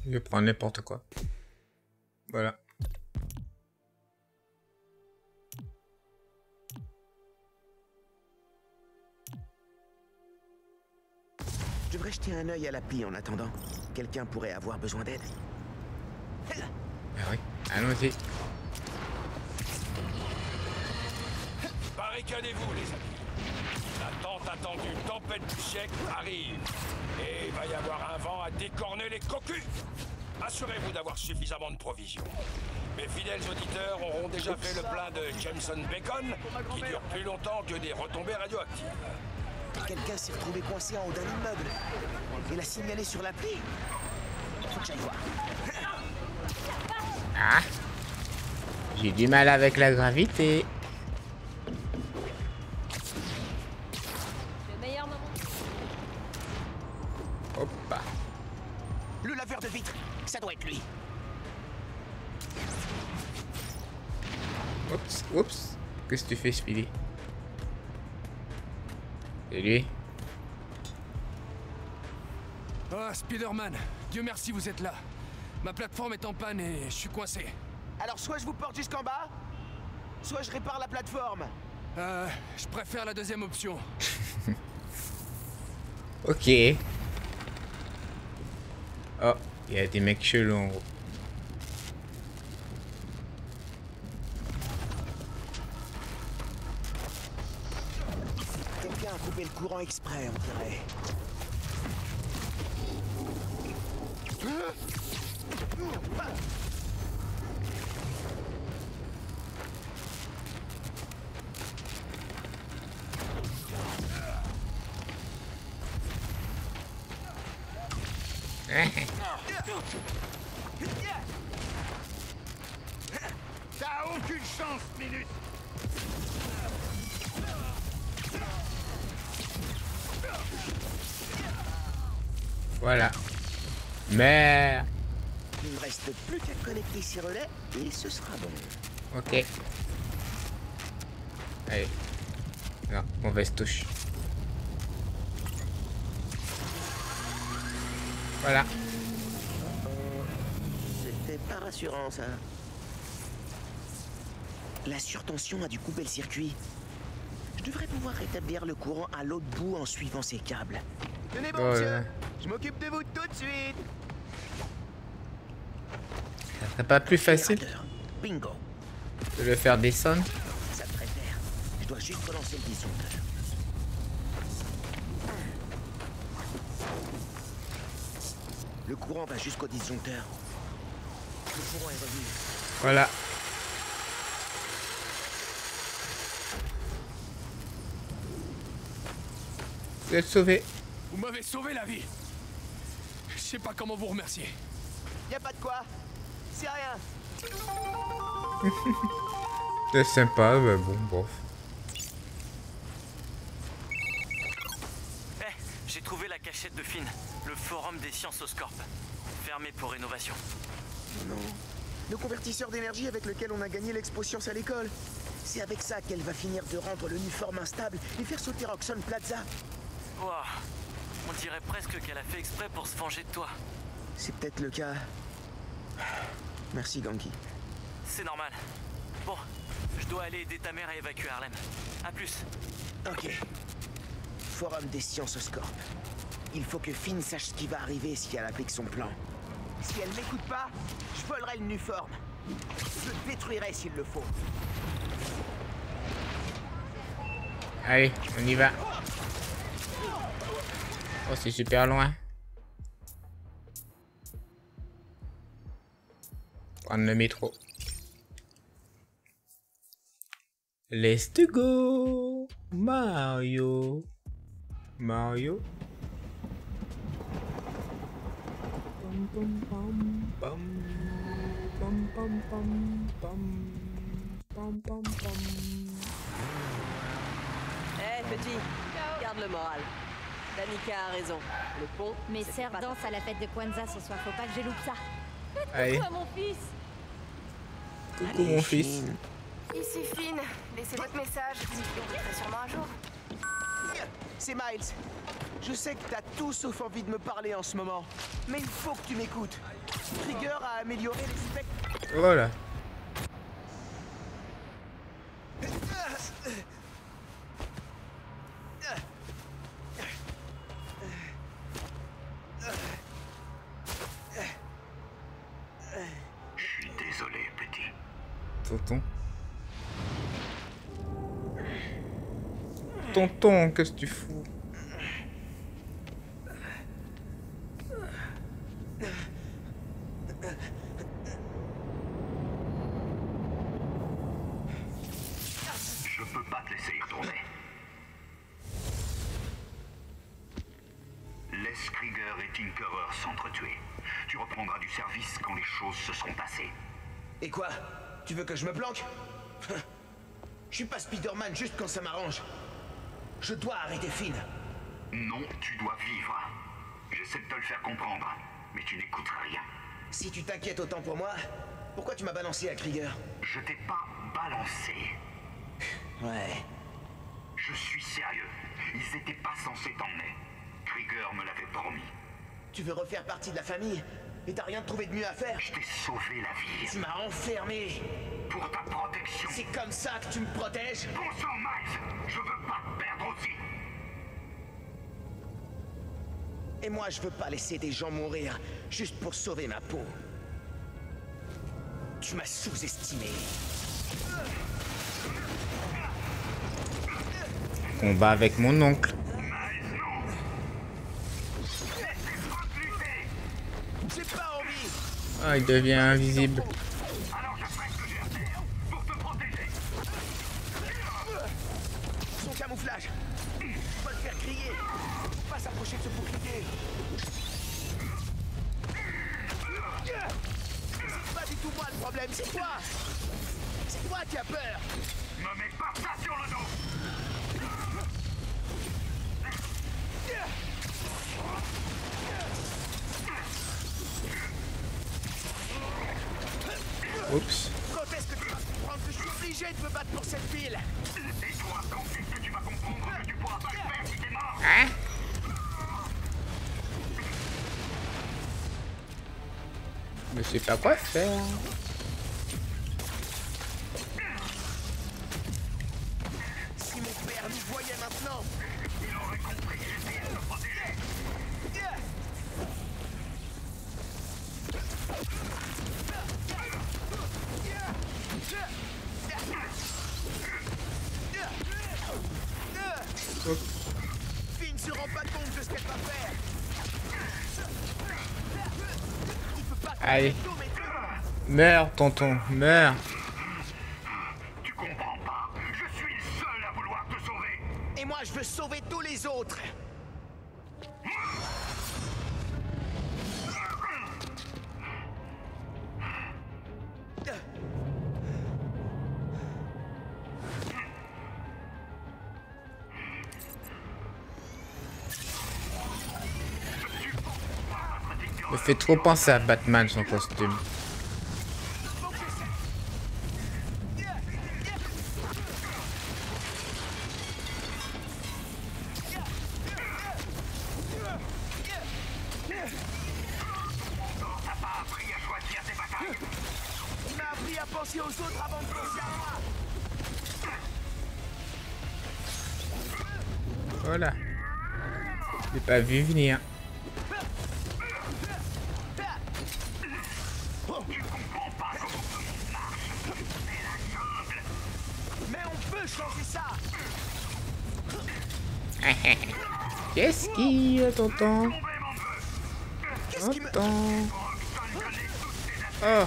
S1: Je vais prendre n'importe quoi. Voilà.
S4: Je devrais jeter un œil à l'appli en attendant. Quelqu'un pourrait avoir besoin d'aide.
S1: Ah oui, allons-y.
S13: Barricadez-vous, les amis. La tant attendue tempête du siècle arrive. Et il va y avoir un vent à décorner les cocus. Assurez-vous d'avoir suffisamment de provisions. Mes fidèles auditeurs auront déjà fait le plein de Jameson Bacon, qui dure plus longtemps que des retombées radioactives.
S4: Quelqu'un s'est retrouvé coincé en haut d'un immeuble. Il a signalé sur l'appli. Faut que j'aille voir.
S1: Ah. J'ai du mal avec la gravité.
S2: Le meilleur moment.
S1: Hop.
S4: Le laveur de vitres, ça doit être lui.
S1: Oups, oups. Qu'est-ce que tu fais, Speedy? C'est lui.
S14: Ah, Spider-Man, Dieu merci vous êtes là. Ma plateforme est en panne et je suis coincé.
S4: Alors soit je vous porte jusqu'en bas, soit je répare la plateforme.
S14: Je préfère la deuxième option.
S1: Ok. Oh, il y a des mecs chelous en gros.
S4: Quelqu'un a coupé le courant exprès, on dirait.
S13: T'as aucune chance, Minute.
S1: Voilà. Mais...
S4: Il ne reste plus qu'à connecter ces relais et ce sera bon.
S1: Ok. Allez. Non, mauvaise touche. Voilà.
S4: C'était pas rassurant, ça. La surtension a dû couper le circuit. Je devrais pouvoir rétablir le courant à l'autre bout en suivant ces câbles.
S8: Tenez bon, monsieur. Je m'occupe de vous tout de suite.
S1: Ça serait pas plus facile
S4: Bingo.
S1: de le faire descendre?
S4: Ça devrait faire. Je dois juste relancer le disjoncteur. Le courant va jusqu'au disjoncteur. Le courant est revenu.
S1: Voilà. Vous êtes sauvé.
S14: Vous m'avez sauvé la vie. Je sais pas comment vous remercier.
S8: Y a pas de quoi. C'est rien.
S1: C'est sympa, mais bon, bof.
S12: J'ai trouvé la cachette de Finn, le forum des sciences Oscorp. Fermé pour rénovation.
S4: Non. Le convertisseur d'énergie avec lequel on a gagné l'expo science à l'école. C'est avec ça qu'elle va finir de rendre l'uniforme instable et faire sauter Roxxon Plaza.
S12: Wow. On dirait presque qu'elle a fait exprès pour se venger de toi.
S4: C'est peut-être le cas. Merci, Ganke.
S12: C'est normal. Bon, je dois aller aider ta mère à évacuer Harlem. À plus.
S4: Ok. Forum des sciences Oscorp. Il faut que Finn sache ce qui va arriver si elle applique son plan.
S8: Si elle m'écoute pas, je volerai le Nuform. Je le détruirai s'il le faut.
S1: Allez, on y va. Oh, c'est super loin. Prendre le métro. Let's go, Mario. Mario. Pam pam pam pam pam pam pam pam pam.
S15: Eh petit, garde le moral. Danica a raison. Le pont.
S2: Mes sœurs dansent à la fête de Kwanzaa ce soir, faut pas que je loupe ça.
S1: Allez.
S2: Coucou à mon fils.
S1: Coucou mon fils.
S16: Ici Finn, laissez votre message, je l'écouterai sûrement un jour.
S8: C'est Miles. Je sais que t'as tout sauf envie de me parler en ce moment. Mais il faut que tu m'écoutes. Krieger a amélioré les specs.
S1: Voilà.
S11: Je suis désolé, petit.
S1: Tonton. Tonton, qu'est-ce que tu fous?
S11: Je peux pas te laisser y retourner. Laisse Krieger et Tinkerer s'entretuer. Tu reprendras du service quand les choses se seront passées.
S4: Et quoi? Tu veux que je me planque? Je suis pas Spider-Man juste quand ça m'arrange. Je dois arrêter Finn.
S11: Non, tu dois vivre. J'essaie de te le faire comprendre, mais tu n'écoutes rien.
S4: Si tu t'inquiètes autant pour moi, pourquoi tu m'as balancé à Krieger?
S11: Je t'ai pas balancé.
S4: Ouais.
S11: Je suis sérieux. Ils étaient pas censés t'emmener. Krieger me l'avait promis.
S4: Tu veux refaire partie de la famille? Et t'as rien trouvé de mieux à faire?
S11: Je t'ai sauvé la vie.
S4: Tu m'as enfermé.
S11: Pour ta protection.
S4: C'est comme ça que tu me protèges?
S11: Bon sang, Miles. Je veux pas te perdre aussi.
S4: Et moi, je veux pas laisser des gens mourir juste pour sauver ma peau. Tu m'as sous-estimé.
S1: Combat avec mon oncle.
S8: J'ai pas envie.
S1: Ah, il devient invisible.
S11: Alors je ferai ce que j'ai à faire pour te protéger.
S8: Son camouflage. On va le faire crier. Faut pas s'approcher de ce bouclier. C'est pas du tout moi le problème, c'est toi. C'est toi qui as peur.
S11: Me mets pas ça sur le dos.
S1: Oups.
S8: Quand est-ce que tu vas comprendre que je suis obligé de me battre pour cette ville?
S11: Et toi, quand est-ce que tu vas comprendre que tu pourras pas le faire si t'es mort?
S1: Hein? Je sais pas quoi faire.
S4: Si mon père nous voyait maintenant, il aurait compris que j'essayais de le protéger. Finn se rend pas compte de ce qu'elle va faire.
S1: Allez. Meurs, tonton, meurs.
S11: Tu comprends pas. Je suis le seul à vouloir te sauver.
S4: Et moi, je veux sauver tous les autres.
S1: Me fait trop penser à Batman, son costume.
S11: T'as pas appris à choisir tes batailles.
S4: Il m'a appris à penser aux autres avant de penser à moi.
S1: Voilà. Je l'ai pas vu venir.
S11: Tu comprends pas comment tout le monde marche. C'est la jungle.
S4: Mais on peut changer ça.
S1: Qu'est-ce qu'il y a, tonton? Tonton. Oh,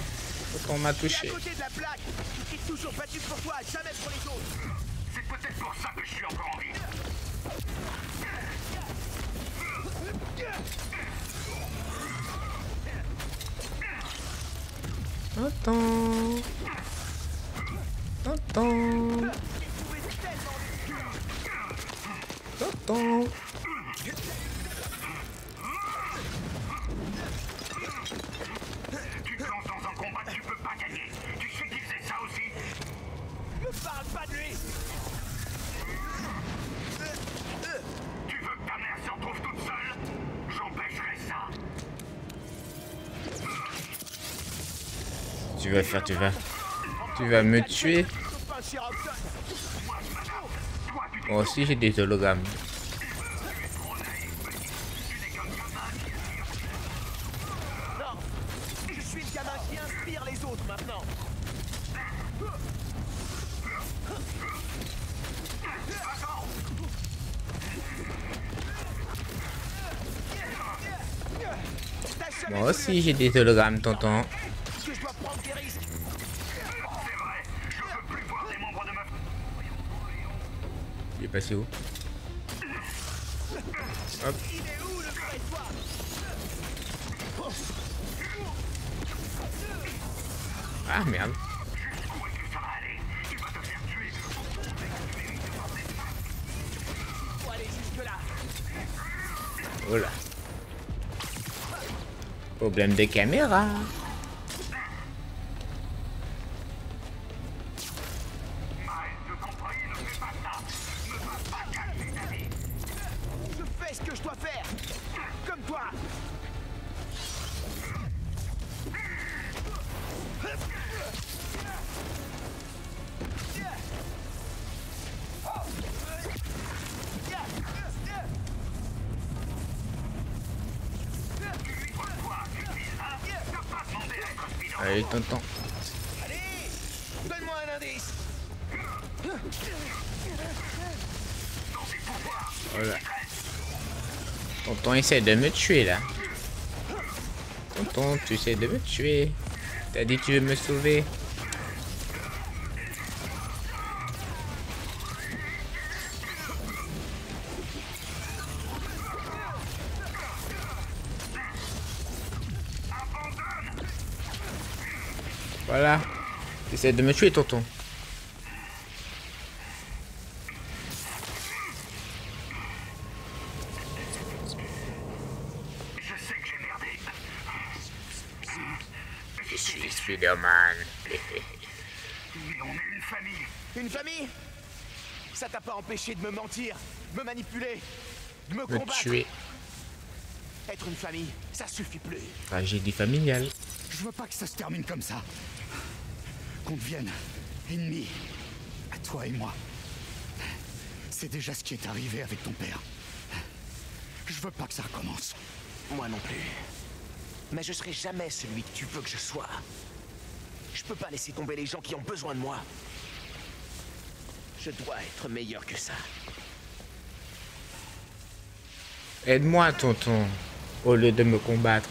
S1: tonton m'a touché.
S4: À côté de la plaque, tu t'es toujours battu pour toi, jamais pour les autres.
S11: C'est peut-être pour ça que je suis encore en vie.
S1: Tonton. Tonton. Tonton.
S11: Tu te lances dans un combat que tu peux pas gagner. Tu sais qu'il faisait ça aussi.
S4: Ne parle pas de lui.
S11: Tu veux que ta mère se retrouve toute seule? J'empêcherai ça.
S1: Tu vas faire, tu vas me tuer. Moi aussi j'ai des hologrammes.
S4: Non, je suis le gamin qui inspire les autres maintenant.
S1: Moi aussi j'ai des hologrammes, tonton.
S4: Que je dois prendre des risques.
S11: C'est vrai, je veux plus voir des membres de ma...
S1: Il est passé où? Hop.
S4: Il est où le vrai toi?
S1: Ah merde.
S11: Jusqu'où est-ce que ça va aller? Tu vas te faire tuer.
S4: Faut aller jusque là.
S1: Oh là. Problème de caméra.
S4: Je fais ce que je dois faire. Comme toi.
S1: Allez, tonton.
S4: Allez, donne-moi un indice.
S1: Voilà. Tonton essaie de me tuer là. Tonton, tu essaies de me tuer. T'as dit que tu veux me sauver. Voilà. Tu essaies de me tuer, tonton.
S11: Je sais que j'ai merdé.
S1: Je suis Spider-Man.
S11: Mais on est une famille.
S4: Une famille? Ça t'a pas empêché de me mentir, de me manipuler, de me
S1: Me
S4: combattre.
S1: tuer.
S4: Être une famille, ça suffit plus.
S1: Tragédie familiale.
S6: Je veux pas que ça se termine comme ça. Qu'on devienne ennemis, à toi et moi. C'est déjà ce qui est arrivé avec ton père. Je veux pas que ça recommence.
S4: Moi non plus. Mais je serai jamais celui que tu veux que je sois. Je peux pas laisser tomber les gens qui ont besoin de moi. Je dois être meilleur que ça.
S1: Aide-moi, tonton, au lieu de me combattre.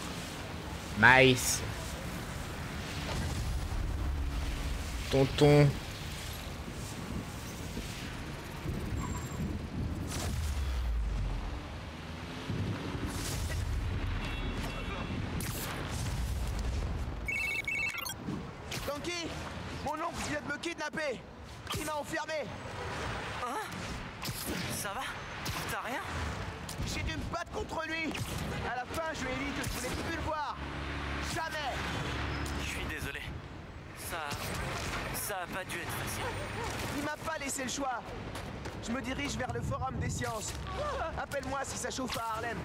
S1: Maïs. Tonton.
S4: Donkey, mon oncle vient de me kidnapper. Il m'a enfermé.
S12: Hein? Ça va? T'as rien?
S4: J'ai dû me battre contre lui. À la fin, je lui ai dit que je voulais plus le voir. Jamais.
S12: Je suis désolé. Ça a pas dû être facile.
S4: Il m'a pas laissé le choix. Je me dirige vers le Forum des Sciences. Appelle-moi si ça chauffe à Harlem.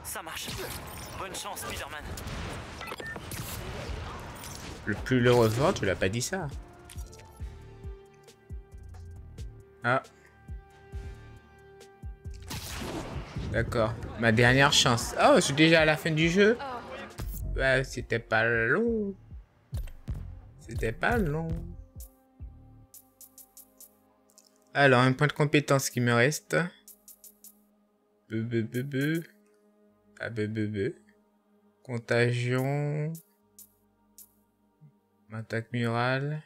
S12: Ça marche. Bonne chance, Spider-Man.
S1: Le plus le revoir, tu l'as pas dit ça. Ah. D'accord. Ma dernière chance. Oh, je suis déjà à la fin du jeu. Ouais, c'était pas long. C'était pas long. Alors, un point de compétence qui me reste. Ah, Contagion. Attaque murale.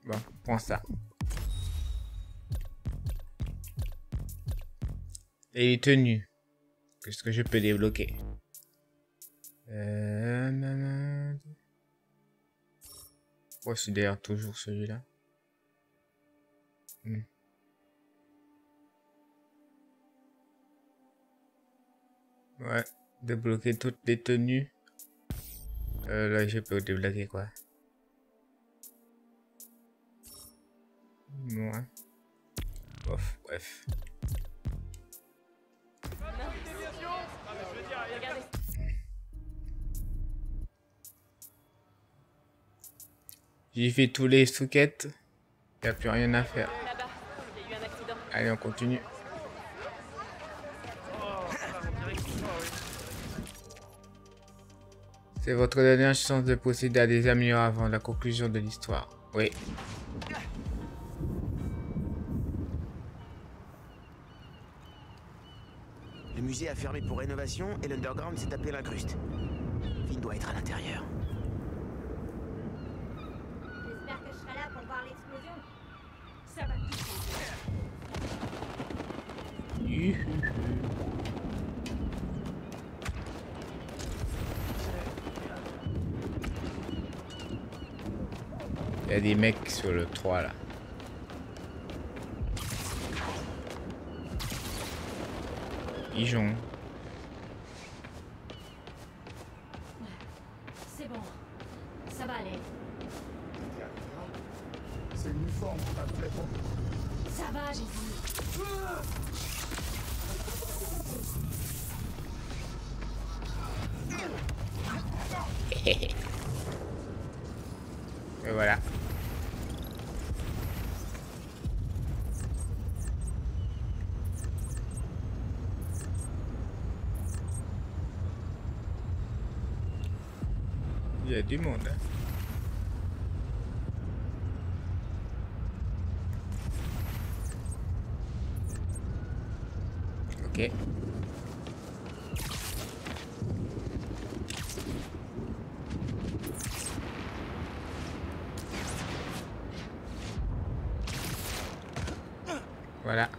S1: Bon, prends ça. Et les tenues. Qu'est-ce que je peux débloquer? Oh, c'est d'ailleurs toujours celui-là. Ouais, débloquer toutes les tenues. Là, je peux débloquer quoi? Ouais. Bof, bref. J'ai fait tous les sous-quêtes. Il n'y a plus rien à faire. Allez, on continue. C'est votre dernière chance de procéder à des améliorations avant la conclusion de l'histoire. Oui.
S4: Le musée a fermé pour rénovation et l'Underground s'est tapé l'incruste. Finn doit être à l'intérieur.
S17: J'espère que je serai là pour voir l'explosion. Ça va tout
S1: Il y a des mecs sur le 3 là. Pigeon.
S17: C'est bon. Ça va aller.
S6: C'est l'uniforme qui m'a complètement...
S17: Ça va, j'ai dit.
S1: Et voilà. Il y a du monde. Ok. Voilà.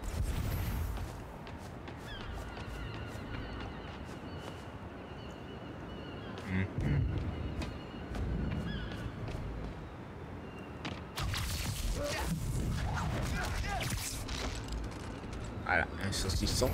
S1: Voilà, un saucisson.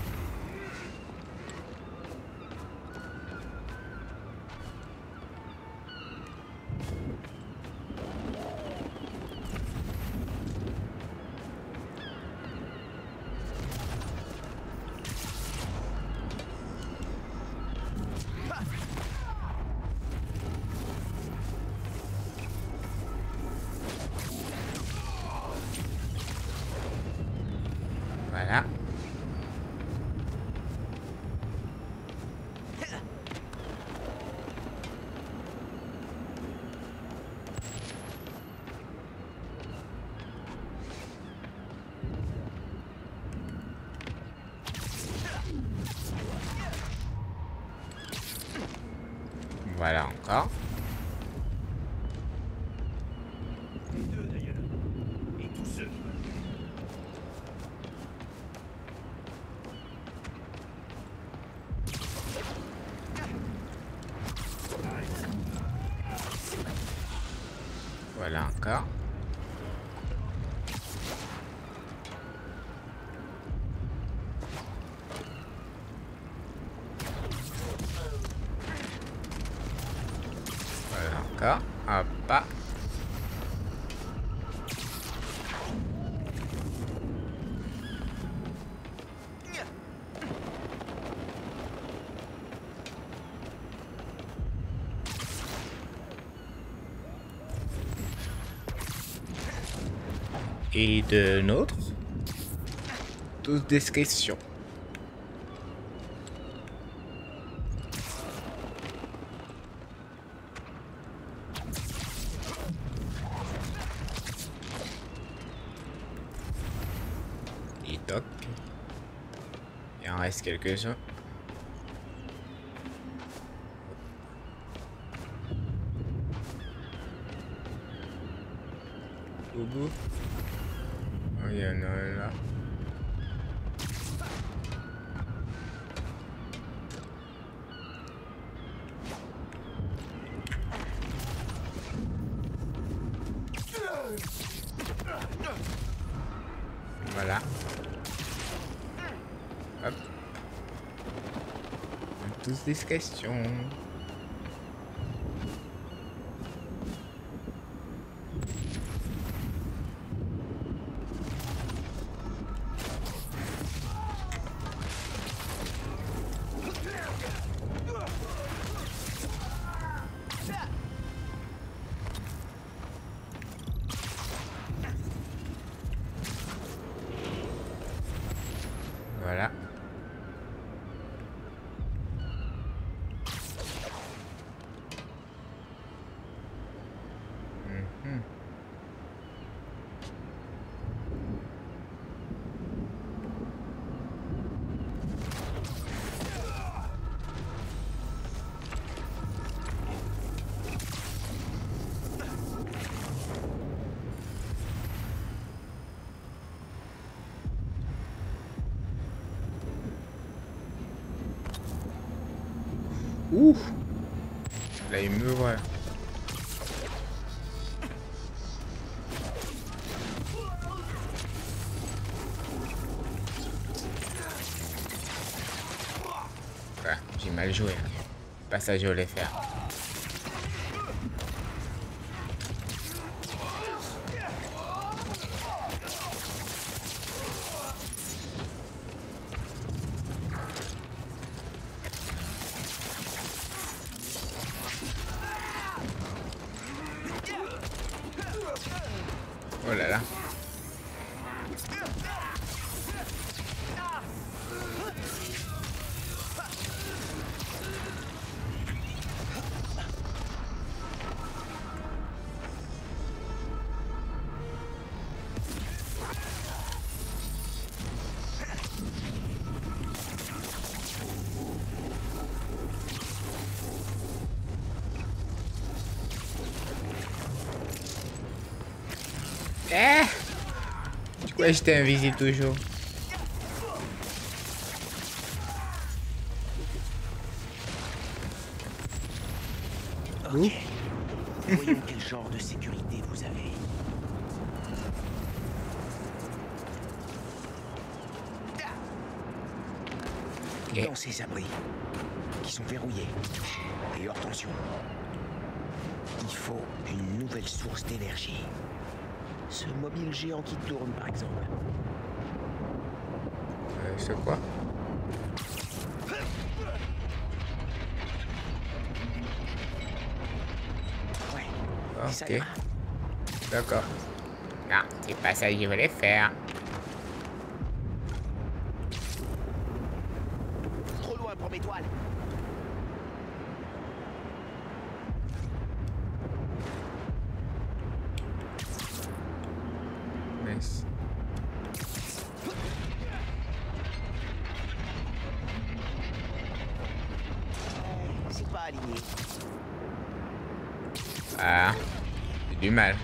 S1: Voilà encore.
S6: Les deux d'ailleurs. Et tous ceux qui veulent.
S1: Voilà encore. Voilà encore. Hop pas. Et de nôtres. Tous des questions. Et toc. Il en reste quelques-uns. Au bout. Oh, il y en a un là. Voilà. Hop. On a tous des questions. Voilà. Mhm. Ouh. Là, il me voit. Ouais, j'ai mal joué. Pas ça que je voulais faire. Oh là là. Eh! Pourquoi j'étais invisible toujours?
S4: Ok. Voyons quel genre de sécurité vous avez. Dans ces abris, qui sont verrouillés et hors tension, il faut une nouvelle source d'énergie. Ce mobile géant qui tourne, par exemple.
S1: C'est quoi?
S4: Ouais.
S1: Ok. D'accord. Non, c'est pas ça que je voulais faire.
S4: Trop loin pour mes toiles.
S1: Nice.
S4: C'est pas aligné.
S1: Ah, j'ai du mal.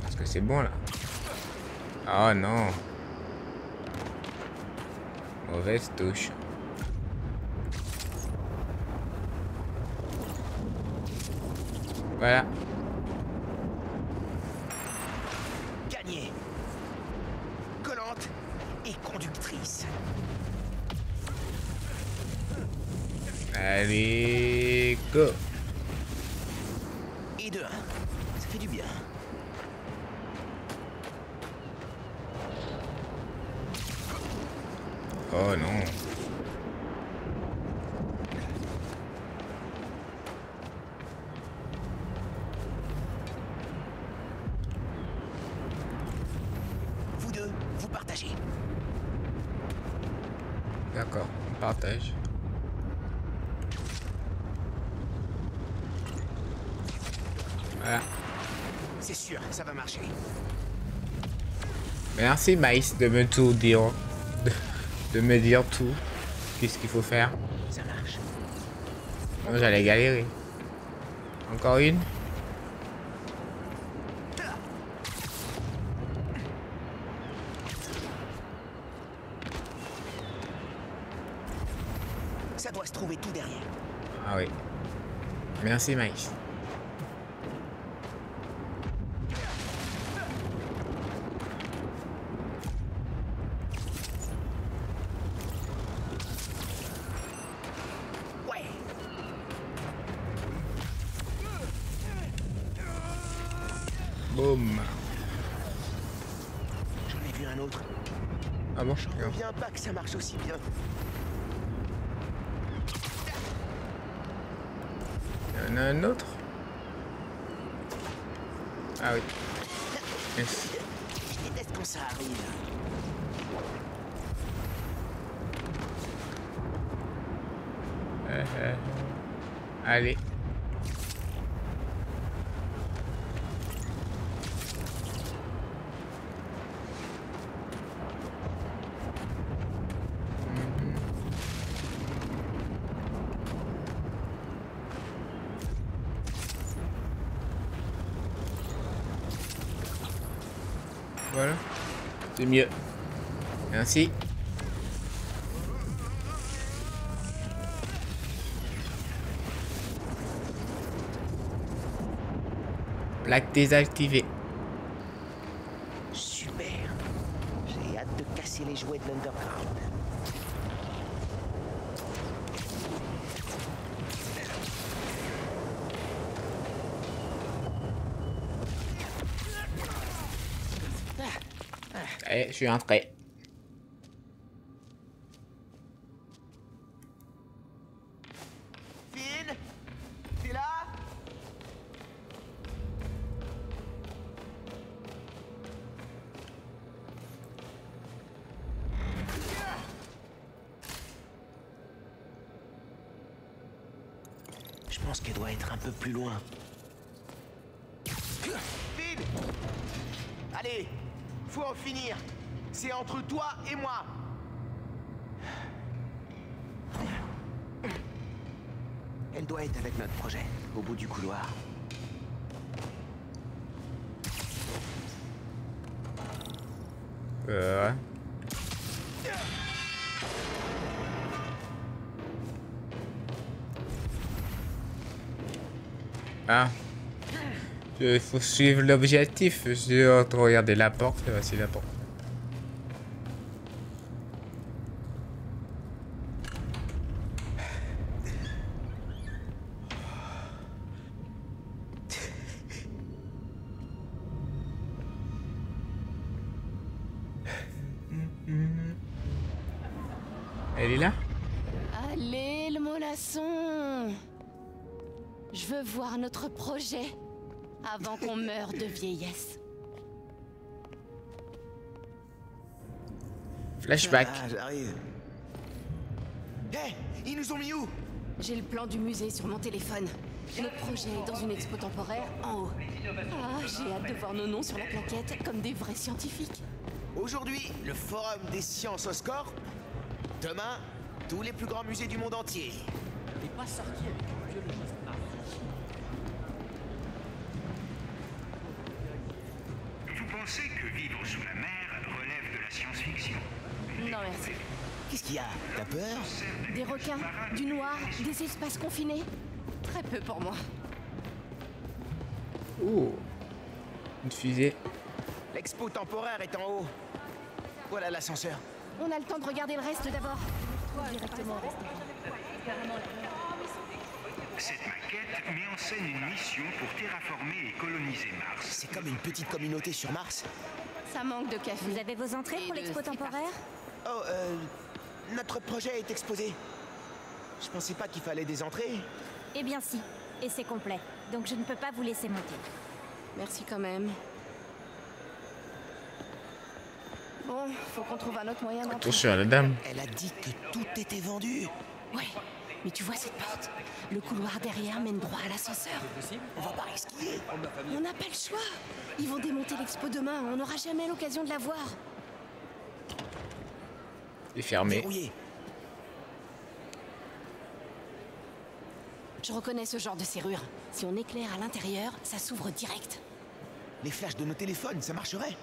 S1: Est-ce que c'est bon là? Oh non. Mauvaise touche. Voilà.
S4: Gagné. Collante et conductrice.
S1: Allez, go.
S4: Et de 1. Ça fait du bien.
S1: Oh non.
S4: Vous deux, vous partagez.
S1: D'accord, on partage. Voilà.
S4: C'est sûr, ça va marcher.
S1: Merci Maïs de me tout dire. De me dire tout. Qu'est-ce qu'il faut faire.
S4: Ça marche.
S1: Moi j'allais galérer. Encore une.
S4: Ça doit se trouver tout derrière.
S1: Ah oui. Merci Maïs. Boum.
S4: J'en ai vu un autre.
S1: Ah bon?
S4: J'en reviens pas que ça marche aussi bien.
S1: Il y en a un autre? Ah oui. Yes.
S4: Je déteste quand ça arrive.
S1: Allez. Voilà. C'est mieux. Merci. Plaque désactivée.
S4: Super. J'ai hâte de casser les jouets de l'Underground.
S1: Allez, je suis entré.
S4: Finn, t'es là? Je pense qu'elle doit être un peu plus loin. Finn! Allez, faut en finir. C'est entre toi et moi. Elle doit être avec notre projet, au bout du couloir.
S1: Ouais. Ah. Il faut suivre l'objectif. Je dois regarder la porte. Voici la porte. Elle est là?
S3: Allez, le mollasson. Je veux voir notre projet avant qu'on meure de vieillesse.
S1: Flashback.
S4: Ah, j'arrive. Hé, ils nous ont mis où?
S3: J'ai le plan du musée sur mon téléphone. Notre projet est dans une expo temporaire en haut. Ah, j'ai hâte de voir nos noms sur la plaquette comme des vrais scientifiques.
S4: Aujourd'hui, le Forum des Sciences Oscorp. Demain, tous les plus grands musées du monde entier.
S5: T'es pas sorti avec un biologiste martien.
S11: Vous pensez que vivre sous la mer relève de la science-fiction?
S3: Non, merci.
S4: Qu'est-ce qu'il y a? T'as peur?
S3: Des requins, du noir, des espaces confinés. Très peu pour moi.
S1: Oh, une fusée.
S4: L'expo temporaire est en haut. Voilà l'ascenseur.
S3: On a le temps de regarder le reste d'abord. Directement au restaurant.
S11: Cette maquette met en scène une mission pour terraformer et coloniser Mars.
S4: C'est comme une petite communauté sur Mars.
S3: Ça manque de café.
S17: Vous avez vos entrées pour l'expo temporaire?
S4: Oh, notre projet est exposé. Je pensais pas qu'il fallait des entrées.
S17: Eh bien si, et c'est complet. Donc je ne peux pas vous laisser monter.
S3: Merci quand même. Bon, faut qu'on trouve un autre moyen d'entrer.
S1: Attention à la dame.
S4: Elle a dit que tout était vendu.
S3: Ouais, mais tu vois cette porte? Le couloir derrière mène droit à l'ascenseur.
S4: On va pas risquer.
S3: On n'a pas le choix. Ils vont démonter l'expo demain. On n'aura jamais l'occasion de la voir.
S1: C'est fermé.
S4: Verrouillé.
S3: Je reconnais ce genre de serrure. Si on éclaire à l'intérieur, ça s'ouvre direct.
S4: Les flashs de nos téléphones, ça marcherait.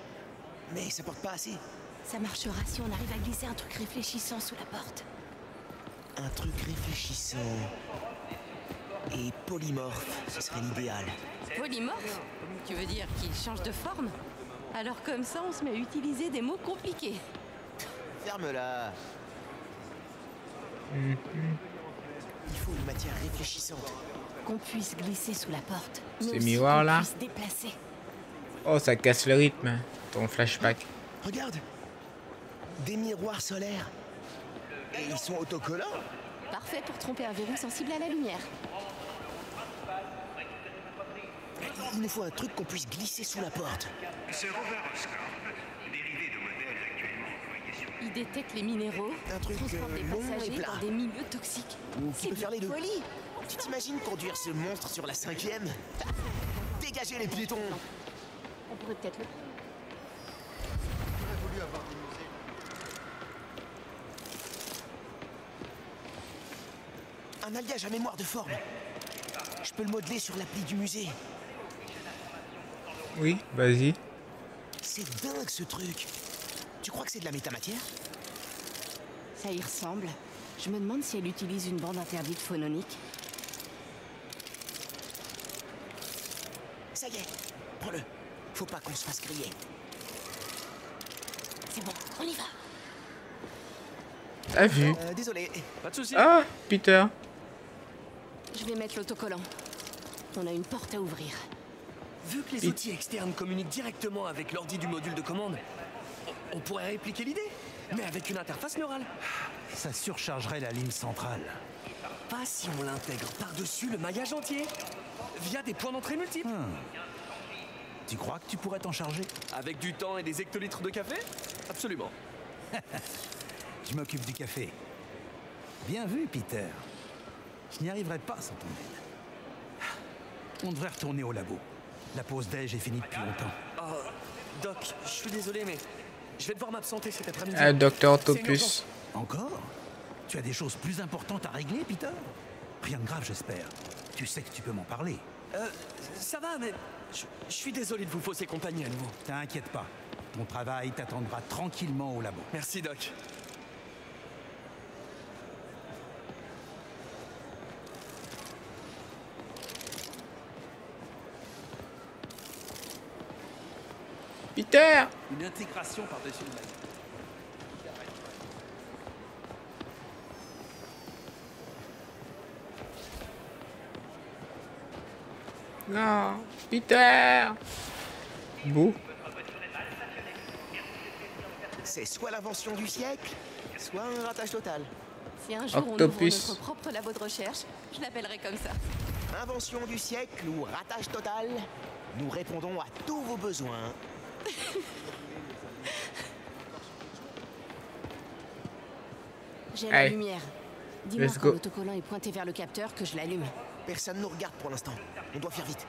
S4: Mais ça porte pas assez.
S3: Ça marchera si on arrive à glisser un truc réfléchissant sous la porte.
S4: Un truc réfléchissant. Et polymorphe, ce serait l'idéal.
S3: Polymorphe? Tu veux dire qu'il change de forme? Alors comme ça, on se met à utiliser des mots compliqués.
S4: Ferme-la. Il faut une matière réfléchissante.
S3: Qu'on puisse glisser sous la porte.
S1: Ces miroirs là.
S3: Puisse déplacer.
S1: Oh, ça casse le rythme. Ton flashback.
S4: Regarde. Des miroirs solaires. Et ils sont autocollants.
S3: Parfait pour tromper un verrou sensible à la lumière.
S4: Il nous faut un truc qu'on puisse glisser sous la porte.
S11: Ce rover Oscorp, dérivé de modèles actuellement employés sur...
S3: Il détecte les minéraux,
S4: Un truc
S3: transporte des
S4: long et
S3: passagers
S4: plat.
S3: dans des milieux toxiques.
S4: Ou qui
S3: C'est
S4: peut faire les deux.
S3: folie.
S4: Tu t'imagines conduire ce monstre sur la 5e? Dégagez les piétons.
S3: On pourrait peut-être le...
S8: J'aurais voulu avoir des musées.
S4: Un alliage à mémoire de forme. Je peux le modeler sur l'appli du musée.
S1: Oui, vas-y.
S4: C'est dingue ce truc. Tu crois que c'est de la métamatière?
S3: Ça y ressemble. Je me demande si elle utilise une bande interdite phononique.
S4: Ça y est, prends-le. Faut pas qu'on se fasse griller.
S3: C'est bon, on y va.
S1: T'as vu?
S4: Désolé.
S10: Pas de soucis.
S1: Ah, Peter.
S3: Je vais mettre l'autocollant. On a une porte à ouvrir.
S10: Vu que les outils externes communiquent directement avec l'ordi du module de commande, on pourrait répliquer l'idée, mais avec une interface neurale.
S5: Ça surchargerait la ligne centrale.
S10: Pas si on l'intègre par-dessus le maillage entier, via des points d'entrée multiples.
S5: Tu crois que tu pourrais t'en charger?
S10: Avec du temps et des hectolitres de café? Absolument.
S5: Je m'occupe du café. Bien vu, Peter. Je n'y arriverai pas sans ton aide. On devrait retourner au labo. La pause déj est finie depuis longtemps.
S10: Oh, Doc, je suis désolé, mais je vais devoir m'absenter cet après-midi.
S1: Ah, Docteur
S10: C'est une
S1: Octopus.
S10: urgence.
S5: Encore? Tu as des choses plus importantes à régler, Peter? Rien de grave, j'espère. Tu sais que tu peux m'en parler.
S10: Ça va, mais je suis désolé de vous fausser compagnie à nouveau.
S5: T'inquiète pas. Ton travail t'attendra tranquillement au labo.
S10: Merci, Doc.
S1: Peter!
S5: Une intégration par-dessus le maillage.
S1: Non, Peter! Bouh.
S4: C'est soit l'invention du siècle, soit un ratage total.
S3: Si un jour
S1: Octopus.
S3: on ouvre notre propre labo de recherche, je l'appellerai comme ça.
S4: Invention du siècle ou ratage total, nous répondons à tous vos besoins.
S3: J'ai la
S1: Allez.
S3: lumière. Dis-moi
S1: Let's
S3: quand
S1: go.
S3: l'autocollant est pointé vers le capteur que je l'allume.
S4: Personne nous regarde pour l'instant. On doit faire vite.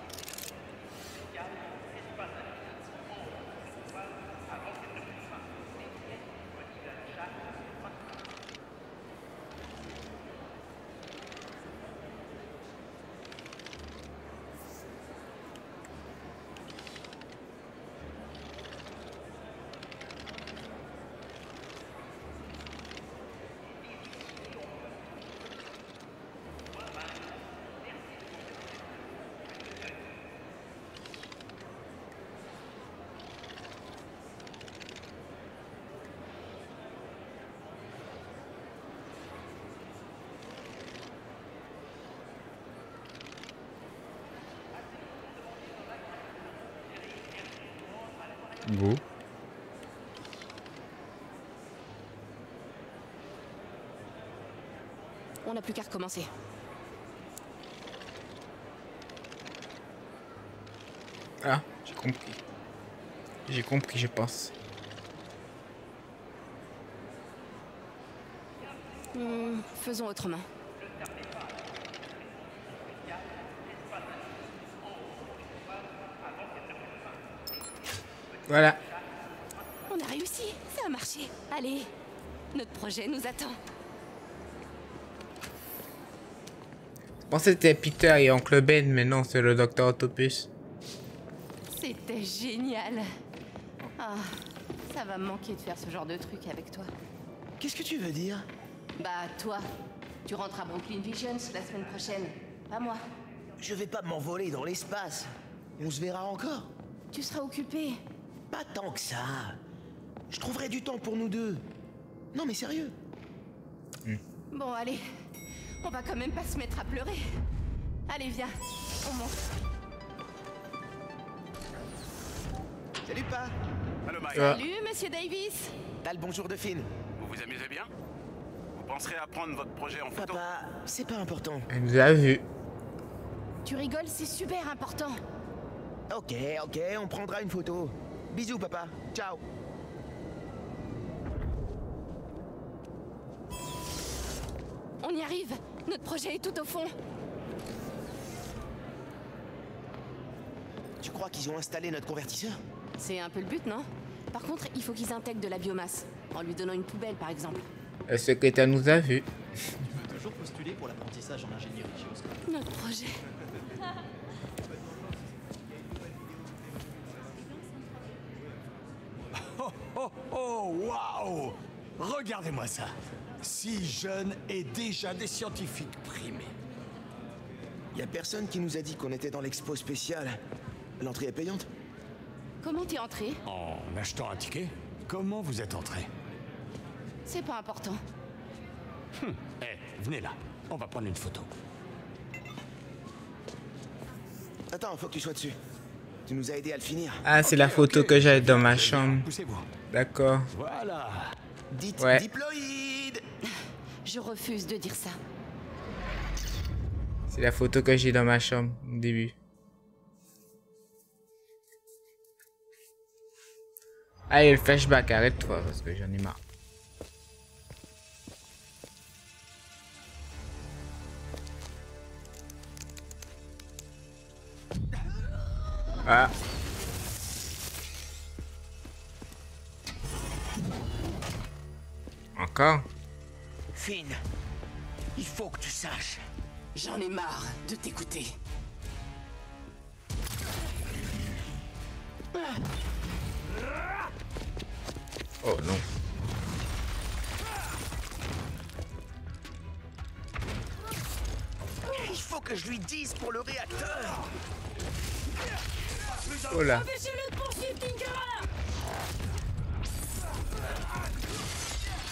S1: Go.
S3: On n'a plus qu'à recommencer.
S1: Ah, j'ai compris. J'ai compris, je pense.
S3: Faisons autrement.
S1: Voilà.
S3: On a réussi, ça a marché. Allez, notre projet nous attend.
S1: Je pensais que c'était Peter et Oncle Ben, mais non, c'est le Docteur Octopus.
S3: C'était génial. Ah, ça va me manquer de faire ce genre de truc avec toi.
S4: Qu'est-ce que tu veux dire?
S3: Bah, toi, tu rentres à Brooklyn Visions la semaine prochaine. Pas moi.
S4: Je vais pas m'envoler dans l'espace. On se verra encore.
S3: Tu seras occupé.
S4: Pas tant que ça. Je trouverai du temps pour nous deux. Non mais sérieux.
S3: Bon, allez. On va quand même pas se mettre à pleurer. Allez, viens. On monte.
S4: Salut, Pa.
S10: Allô, Mike.
S3: Salut, Monsieur Davis.
S4: T'as le bonjour de Finn.
S10: Vous vous amusez bien? Vous penserez à prendre votre projet en photo?
S4: Papa, c'est pas important.
S1: Elle nous a vus.
S3: Tu rigoles, c'est super important.
S4: Ok, on prendra une photo. Bisous, papa. Ciao.
S3: On y arrive. Notre projet est tout au fond.
S4: Tu crois qu'ils ont installé notre convertisseur?
S3: C'est un peu le but, non? Par contre, il faut qu'ils intègrent de la biomasse. En lui donnant une poubelle, par exemple.
S1: Le secrétaire nous a vus.
S9: Tu peux toujours postuler pour l'apprentissage en ingénierie chez Oscar.
S3: Notre projet.
S5: Oh, waouh! Regardez-moi ça. Si jeune et déjà des scientifiques primés.
S4: Y a personne qui nous a dit qu'on était dans l'expo spéciale. L'entrée est payante?
S3: Comment t'es entré?
S5: En achetant un ticket? Comment vous êtes entré?
S3: C'est pas important.
S5: Venez là. On va prendre une photo.
S4: Attends, faut que tu sois dessus. Tu nous as aidé à le finir.
S1: Ah, c'est la photo que j'avais dans ma chambre.
S5: Poussez-vous.
S1: D'accord.
S5: Voilà.
S4: Dites
S1: Ouais.
S4: diploïde.
S3: Je refuse de dire ça.
S1: C'est la photo que j'ai dans ma chambre au début. Allez, le flashback, arrête-toi parce que j'en ai marre. Ah. Encore?
S4: Finn, il faut que tu saches.
S3: J'en ai marre de t'écouter.
S1: Oh non.
S4: Il faut que je lui dise pour le réacteur.
S1: Oh là.
S17: Empêchez-le de poursuivre Tinkerer!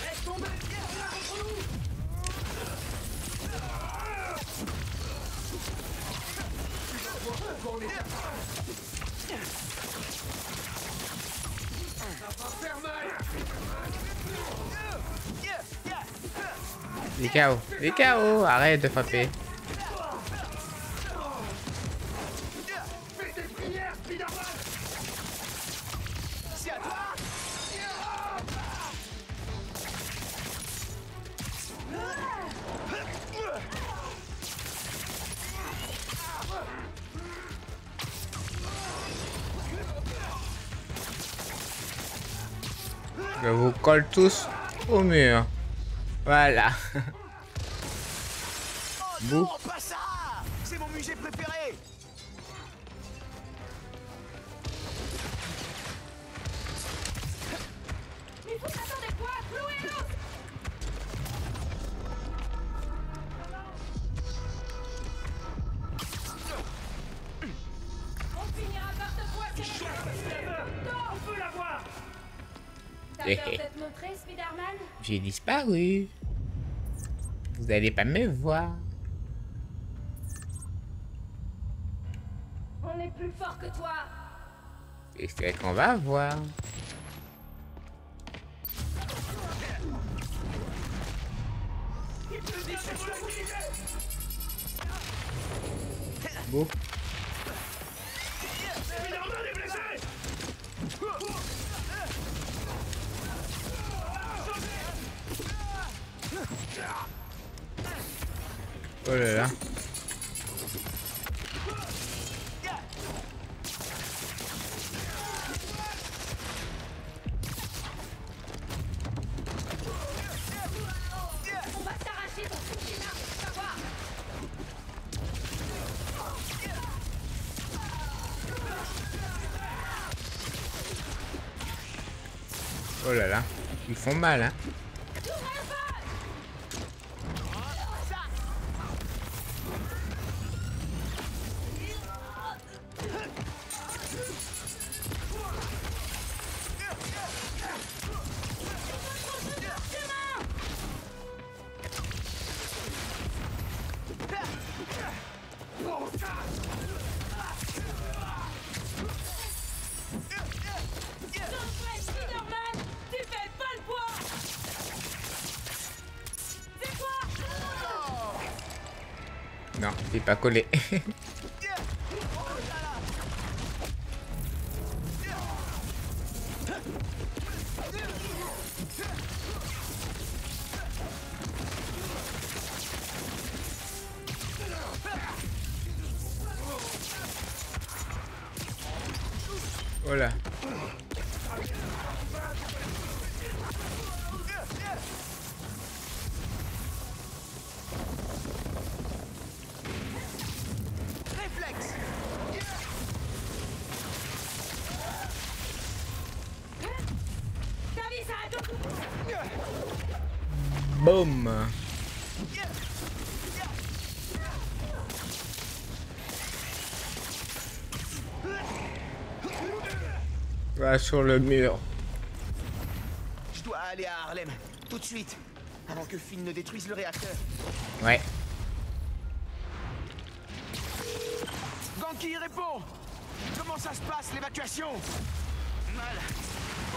S17: Laisse tomber, viens là contre nous!
S1: Les KO. Les KO. Arrête de frapper.
S4: C'est à toi.
S1: Je vous colle tous au mur. Voilà.
S4: Oh non, pas ça! C'est mon musée préféré!
S17: Il faut s'attendre quoi? Clouez-le! On finira par te poisser. On peut l'avoir. T'as peur de te montrer, Spider-Man?
S1: J'ai disparu. Vous allez pas me voir.
S17: On est plus fort que toi.
S1: Et c'est qu'on va voir. Bon. Oh là là.
S17: On va t'arracher ton petit là, tu vas voir.
S1: Oh là là. Ils font mal, hein.
S17: Spider-Man, tu fais pas le poids. C'est quoi?
S1: Non, c'est pas collé. Voilà.
S4: Réflexe!
S17: T'as vu ça?
S1: Boum. Va sur le mur.
S4: Je dois aller à Harlem, tout de suite, avant que Finn ne détruise le réacteur.
S1: Ouais.
S4: Ganke répond! Comment ça se passe, l'évacuation?
S12: Mal.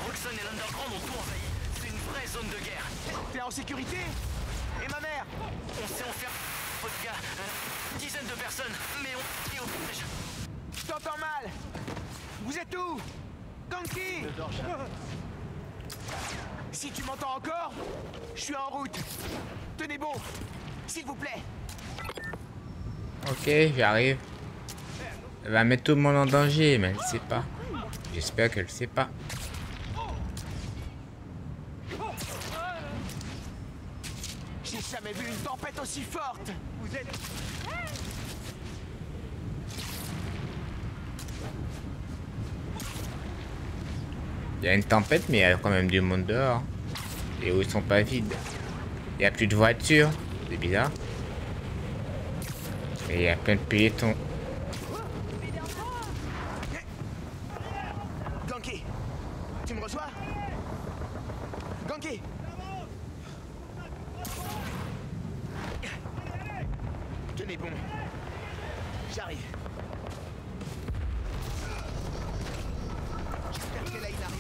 S12: Roxxon et l'Underground ont tout envahi. C'est une vraie zone de guerre.
S4: T'es en sécurité? Et ma mère?
S12: On s'est enfermé. Votre gars, une dizaine de personnes, mais on est au piège.
S4: Je t'entends mal! Vous êtes où? Ganke! Si tu m'entends encore, je suis en route. Tenez bon, s'il vous plaît.
S1: Ok, j'arrive. Elle va mettre tout le monde en danger, mais elle sait pas. J'espère qu'elle sait pas.
S4: J'ai jamais vu une tempête aussi forte. Vous êtes...
S1: Il y a une tempête, mais il y a quand même du monde dehors. Les rues sont pas vides. Il n'y a plus de voitures. C'est bizarre. Mais il y a plein de piétons.
S4: Ganke, tu me reçois? Ganke! Tenez bon. J'arrive. J'espère qu'elle a une arrière.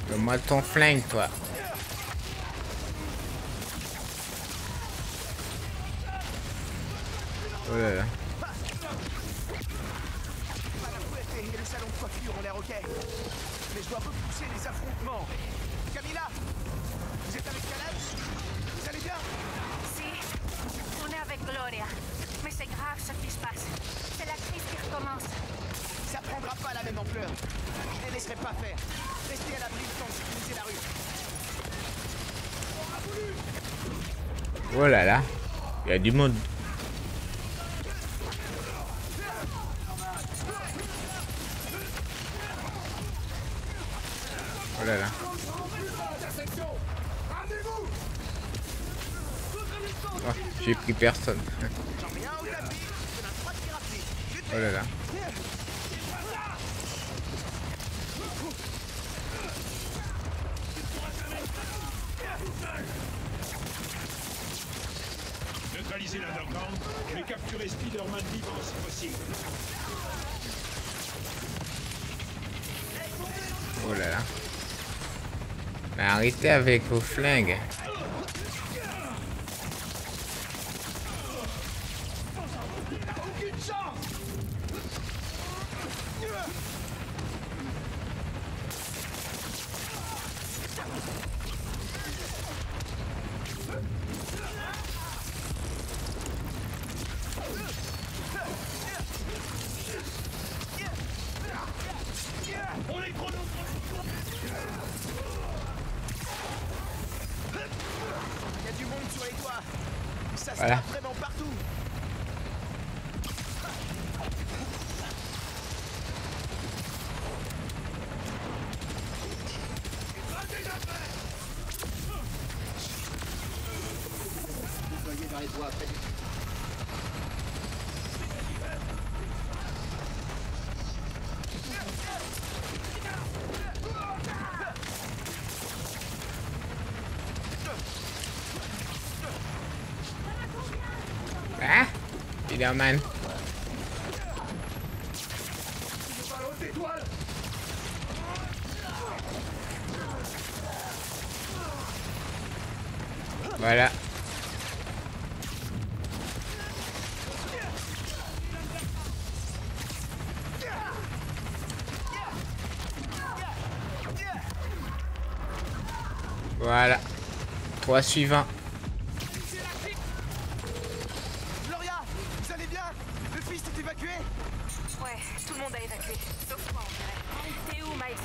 S1: Donne-moi ton flingue, toi. Oh là là.
S4: La fouette et le salon de coiffure ont l'air ok. Mais je dois repousser les affrontements. Camilla, vous êtes avec Caleb? Vous allez bien?
S16: Si, on est avec Gloria. Mais c'est grave ce qui se passe. C'est la crise qui recommence.
S4: Ça prendra pas la même ampleur. Je les laisserai pas faire. Restez à l'abri le temps de sécuriser la rue.
S1: Oh là là. Il y a du monde. Oh là là. Oh, j'ai pris personne. Oh là là.
S7: Neutraliser l'underground, mais capturer Spider-Man vivant si possible.
S1: Oh là là. Mais arrêtez avec vos flingues.
S4: Aucune chance.
S7: On est chrono.
S4: Il y a du monde sur les toits. Ça se
S1: Voilà.
S4: tape vraiment partout.
S8: Déployé dans les toits près du...
S1: Ah, Spider-Man. Voilà. Voilà. 3 suivants.
S4: Gloria, vous allez bien? Le fils est évacué?
S16: Ouais, tout le monde a évacué. Sauf moi, on dirait. T'es où, Miles?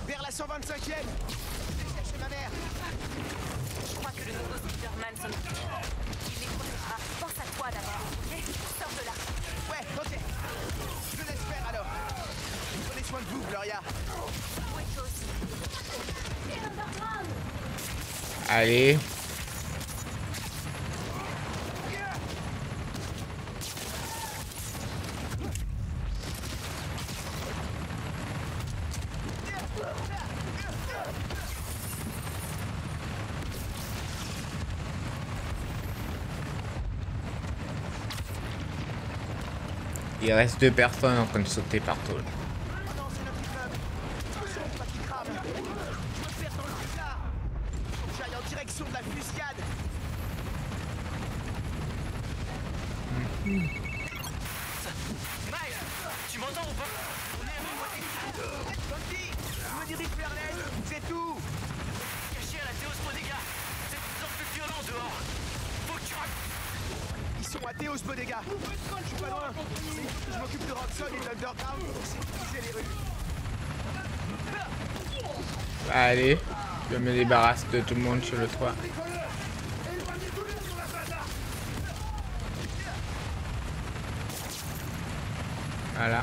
S4: Vers la 125e. Je vais chercher ma mère.
S16: Je crois que le nouveau Spider-Man s'en occupe. Il les protégera. Pense à toi d'abord, ok? Sors de là.
S4: Ouais, ok. Je laisse faire alors. Prenez soin de vous, Gloria.
S16: Oui, toi aussi.
S1: Allez. Il reste 2 personnes en train de sauter partout.
S4: Non, c'est notre immeuble. Attention, pas qu'il crame. Je me perds dans le blizzard. Faut que j'aille en direction de la fusillade.
S12: Miles, tu m'entends ou pas? On est à mi-moitié.
S4: Funky, je me dirige vers l'est, c'est tout.
S12: Caché à la Théos Bodega. C'est de plus en plus violent dehors. Faut que tu racontes.
S4: Ils sont à Théos Bodega. Je suis pas loin. Je m'occupe de Robson et de l'Underground pour sécuriser les rues.
S1: Allez. Je me débarrasse de tout le monde sur le toit. Voilà.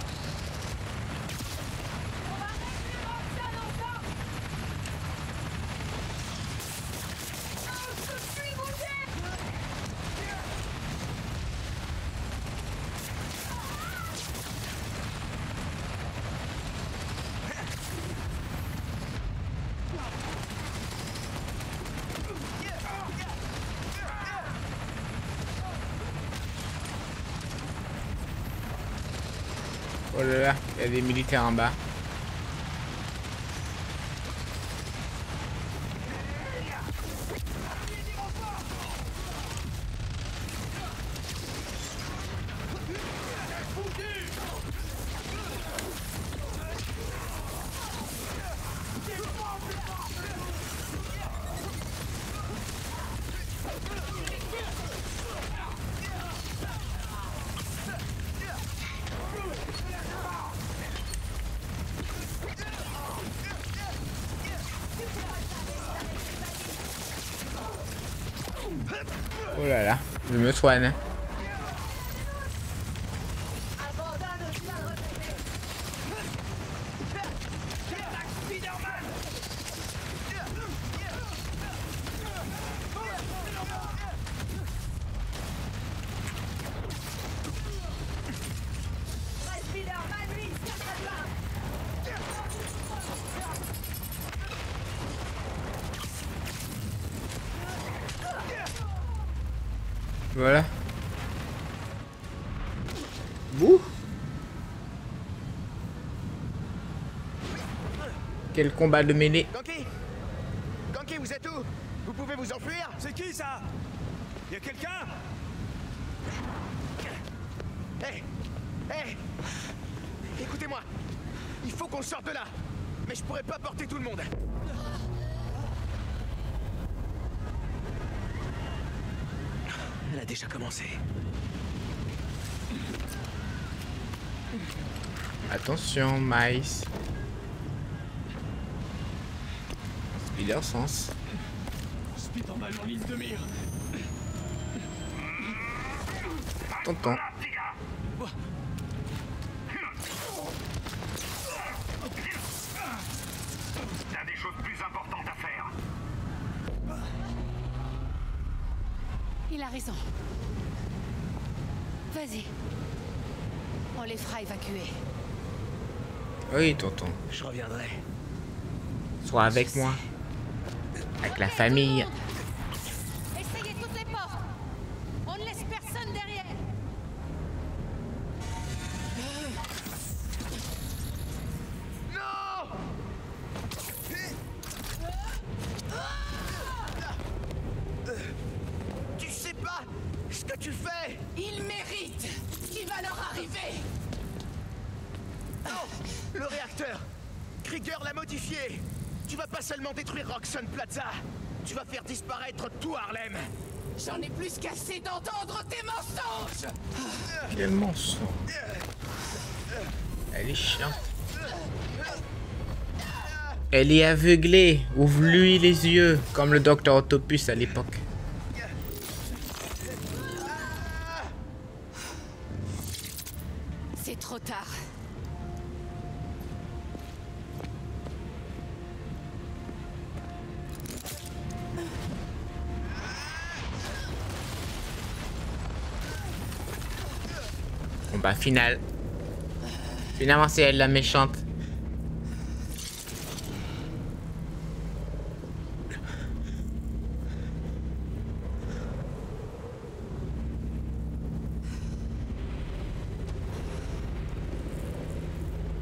S1: Oh là là, il y a des militaires en bas. Oh là là, je me soigne. Voilà. Vous? Quel combat de mêlée.
S4: Ganke! Ganke, vous êtes où? Vous pouvez vous enfuir?
S5: C'est qui ça? Y a quelqu'un?
S4: Hé! Hé! Écoutez-moi! Il faut qu'on sorte de là! Mais je pourrais pas porter tout le monde! Elle a déjà commencé.
S1: Attention, Miles. Spider-Sense.
S9: Spider-Man en ligne de mire.
S1: Tonton.
S11: T'as des choses plus importantes à faire.
S3: Il a raison. Vas-y. On les fera évacuer.
S1: Oui, tonton.
S4: Je reviendrai.
S1: Sois avec moi. Avec la famille.
S3: Essayez toutes les portes. On ne laisse personne derrière.
S4: Non! Tu sais pas ce que tu fais!
S3: Ils méritent ce qui va leur arriver.
S4: Oh! Le réacteur! Krieger l'a modifié! Tu vas pas seulement détruire Roxxon Plaza, tu vas faire disparaître tout Harlem!
S3: J'en ai plus qu'assez d'entendre tes mensonges.
S1: Quel mensonge. Elle est chiante. Elle est aveuglée. Ouvre-lui les yeux, comme le docteur Octopus à l'époque.
S3: C'est trop tard.
S1: Combat final. Finalement, c'est elle la méchante.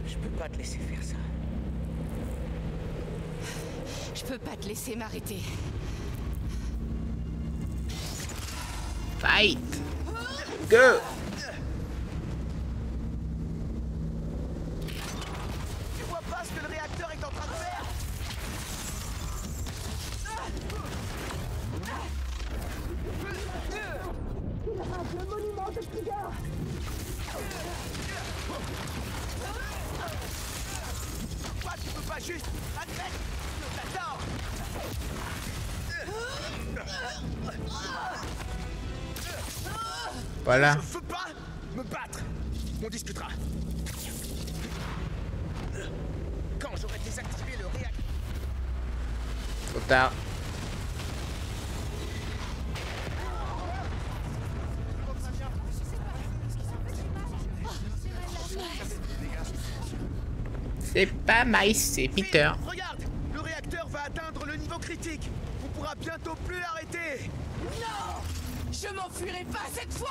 S4: Je peux pas te laisser faire ça.
S3: Je peux pas te laisser m'arrêter.
S1: Fight. Go.
S4: Tu vois pas ce que le réacteur est en train de faire?
S17: Le monument de Krieger.
S4: Pourquoi tu peux pas juste admettre que t'as tort?
S1: Voilà.
S4: Je veux pas me battre. On discutera. Quand j'aurai désactivé le réacteur.
S1: Trop tard. C'est pas Miles, c'est Peter.
S4: Regarde, le réacteur va atteindre le niveau critique. On pourra bientôt plus l'arrêter.
S3: Non! Je m'enfuirai pas cette fois!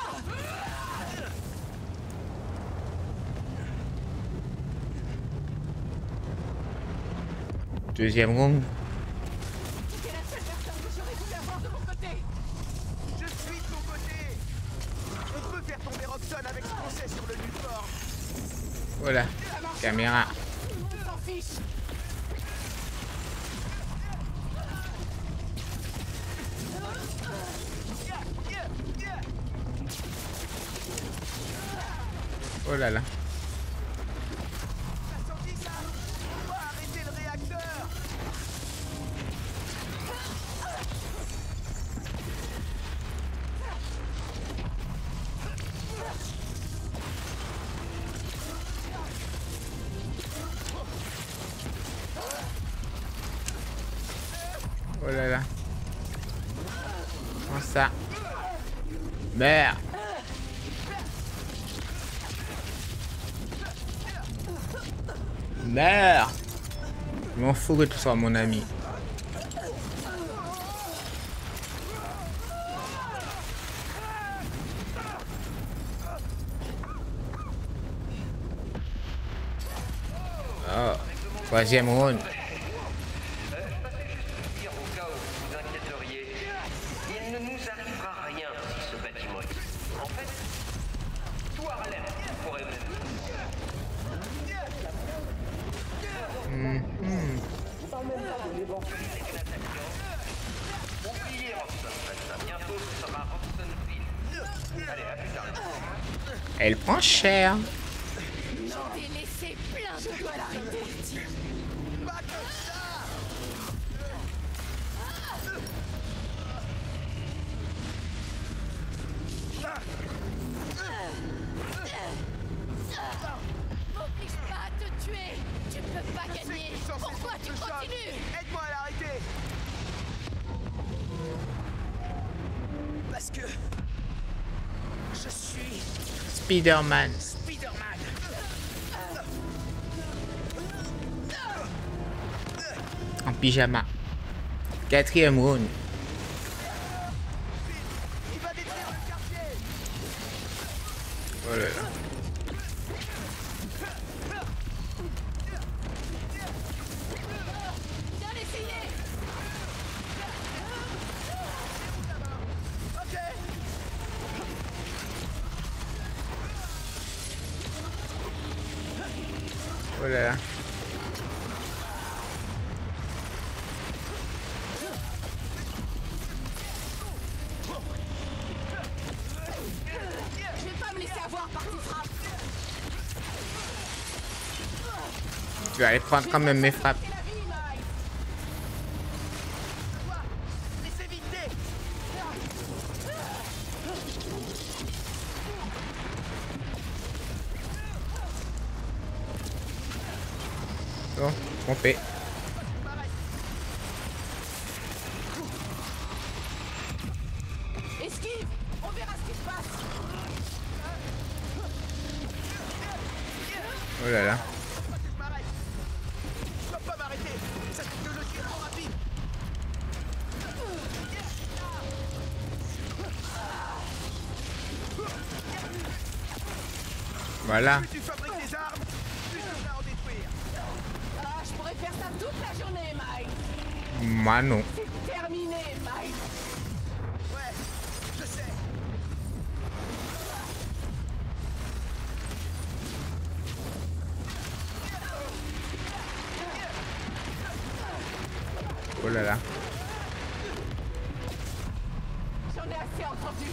S1: Deuxième round.
S3: T'es la seule personne que j'aurais voulu avoir de mon côté!
S4: Je suis de ton côté. On peut faire tomber Roxxon avec ce qu'on sait sur le Newport.
S1: Voilà. Caméra.
S3: On s'en fiche!
S1: Oh là là.
S4: T'as senti ça? On va arrêter le réacteur.
S1: Oh là là. Comment ça? Merde. Merde. Je m'en fous que tu sois mon ami. Oh, troisième round.
S18: Il ne nous arrivera rien si ce bâtiment existe. En fait, tout Harlem pourrait même. Oubliez Robson Plaza. Bientôt ce sera Robsonville. Allez, à plus tard.
S1: Elle prend cher.
S3: J'en ai laissé plein de doigts l'arrêter.
S17: Pas comme ça.
S3: M'oblige pas à te tuer. Tu peux pas gagner. Pourquoi tu continues?
S17: Aide-moi à l'arrêter. Parce que je suis
S1: Spider-Man.
S17: Spider-Man.
S1: En pyjama. Quatrième round.
S17: Il va détruire le quartier.
S1: Oh là là.
S3: Bien essayé.
S17: Ok.
S1: Oh là là.
S3: Je vais pas me laisser avoir par tes frappes.
S1: Je vais aller prendre quand même mes frappes.
S17: Laissez vite.
S1: Bon, trompé.
S3: Esquive. On verra ce qui se passe.
S1: Oh là là.
S17: Je m'arrête. Je dois pas m'arrêter. Cette technologie est trop rapide.
S1: Voilà.
S17: Plus tu fabriques des armes, plus tu vas en détruire.
S3: Ah, je pourrais faire ça toute la journée, Mike.
S1: Moi non.
S3: C'est terminé, Mike.
S17: Ouais, je sais.
S1: Oh là là.
S3: J'en ai assez entendu.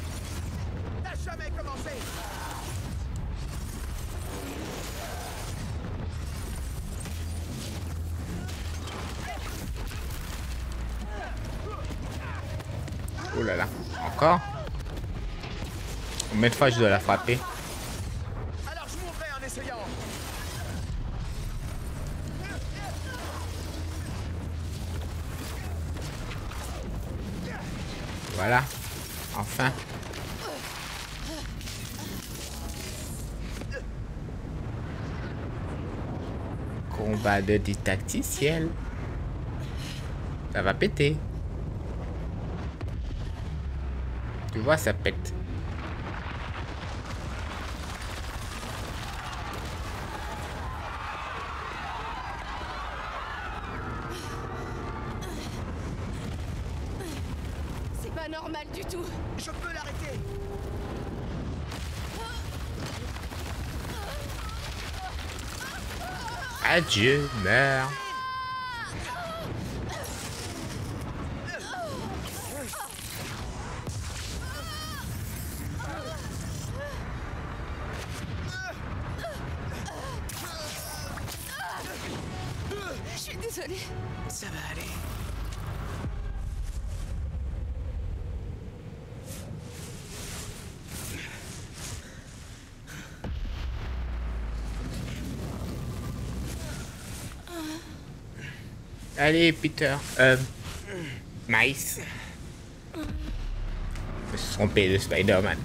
S17: T'as jamais commencé.
S1: Oh là là. Encore? Combien de fois je dois la frapper?
S17: Alors je mourrai en essayant.
S1: Voilà. Enfin. Combat de tacticiel. Ça va péter. Tu vois, ça pète.
S3: C'est pas normal du tout.
S17: Je peux l'arrêter.
S1: Adieu, meurs.
S3: Je suis désolée.
S17: Ça va aller.
S1: Allez, Peter. Nice. Je me suis trompé de Spider-Man.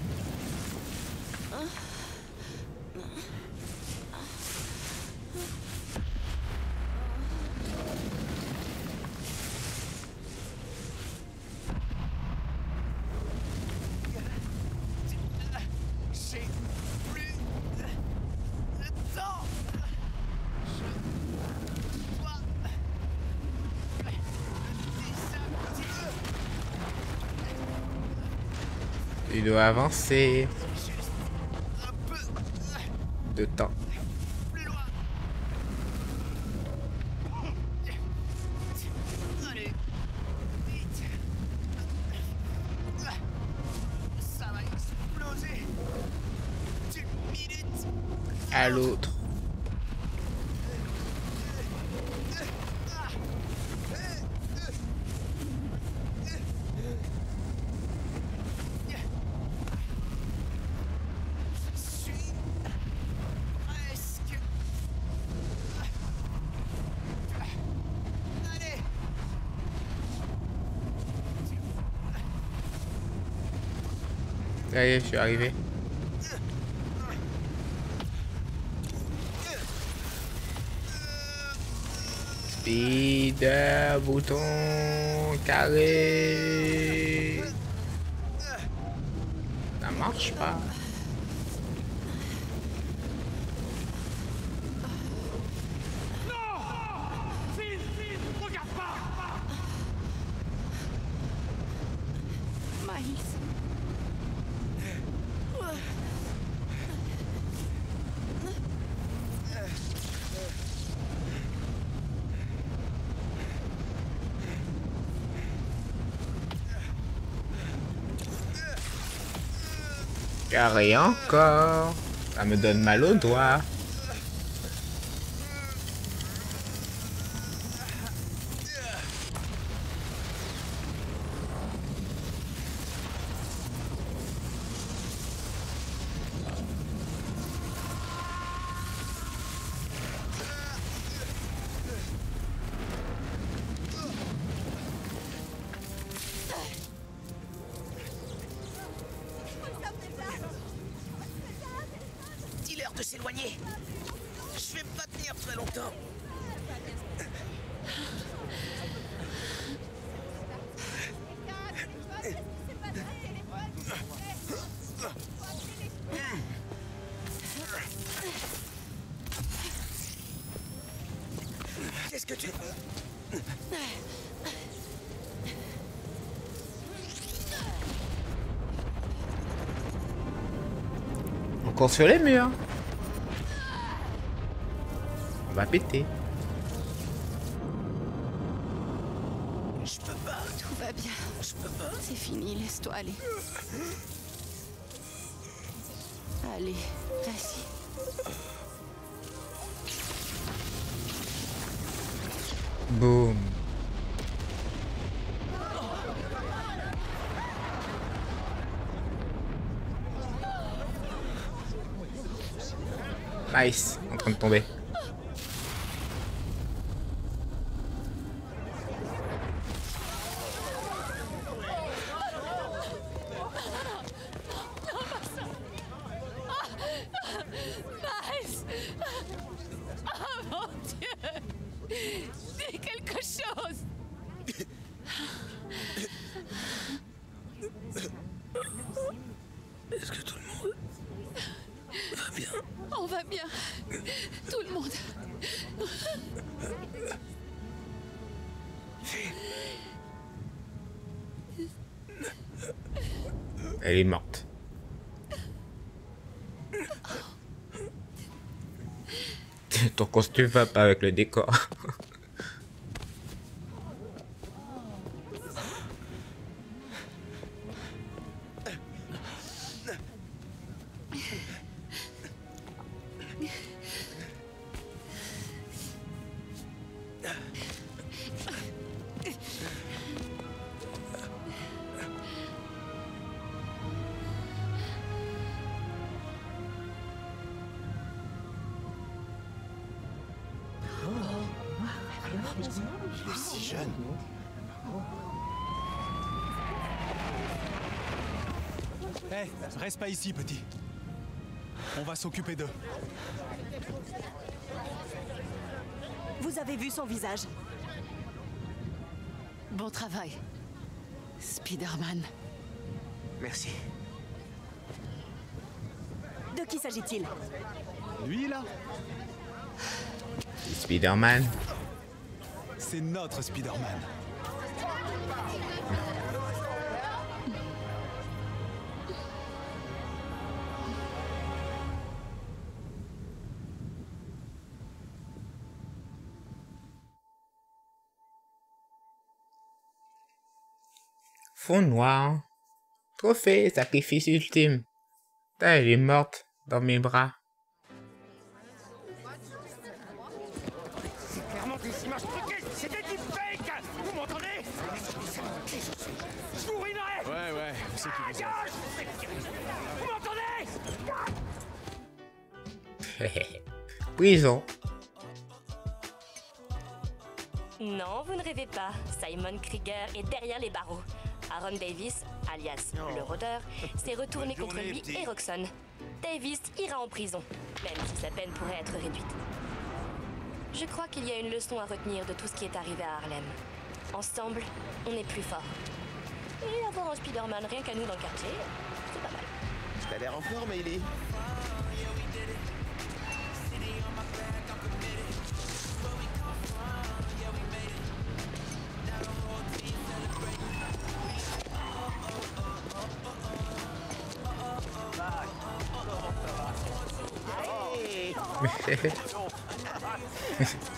S1: Il doit avancer. De temps.
S12: Allez, vite. Ça va exploser. 2 minutes.
S1: À l'autre. Ça y est, je suis arrivé. Speed, bouton, carré. Ça marche pas. Carré encore. Ça me donne mal au doigt.
S12: Dis-leur de s'éloigner. Je vais pas tenir très longtemps. Qu'est-ce que tu...
S1: Encore sur les murs. On va péter.
S3: Je peux pas. Tout va bien. Je peux pas. C'est fini, laisse-toi aller. Allez, vas-y.
S1: Boum. Nice, en train de tomber.
S3: Miles! Oh mon Dieu! Dis quelque chose!
S12: Est-ce que tout le monde va bien?
S3: On va bien. Tout le monde.
S1: Elle est morte. Ton costume va pas avec le décor.
S4: Il est si jeune.
S5: Hé, reste pas ici, petit. On va s'occuper d'eux.
S15: Vous avez vu son visage?
S3: Bon travail, Spider-Man.
S4: Merci.
S15: De qui s'agit-il?
S5: Lui, là?
S1: Spider-Man.
S5: C'est notre Spider-Man.
S1: Fond noir. Trophée, sacrifice ultime. Putain, elle est morte dans mes bras.
S12: C'est clairement des images truquées. C'est des deepfakes. Vous m'entendez? Je vous ruinerai.
S14: Ouais, c'est qui vous êtes.
S12: Vous m'entendez?
S1: Prison.
S2: Non, vous ne rêvez pas. Simon Krieger est derrière les barreaux. Aaron Davis, alias le rôdeur, s'est retourné contre lui et Roxxon. Davis ira en prison, même si sa peine pourrait être réduite. Je crois qu'il y a une leçon à retenir de tout ce qui est arrivé à Harlem. Ensemble, on est plus fort. Et avoir un Spider-Man rien qu'à nous dans le quartier, c'est pas mal.
S4: T'as l'air en forme, Ellie.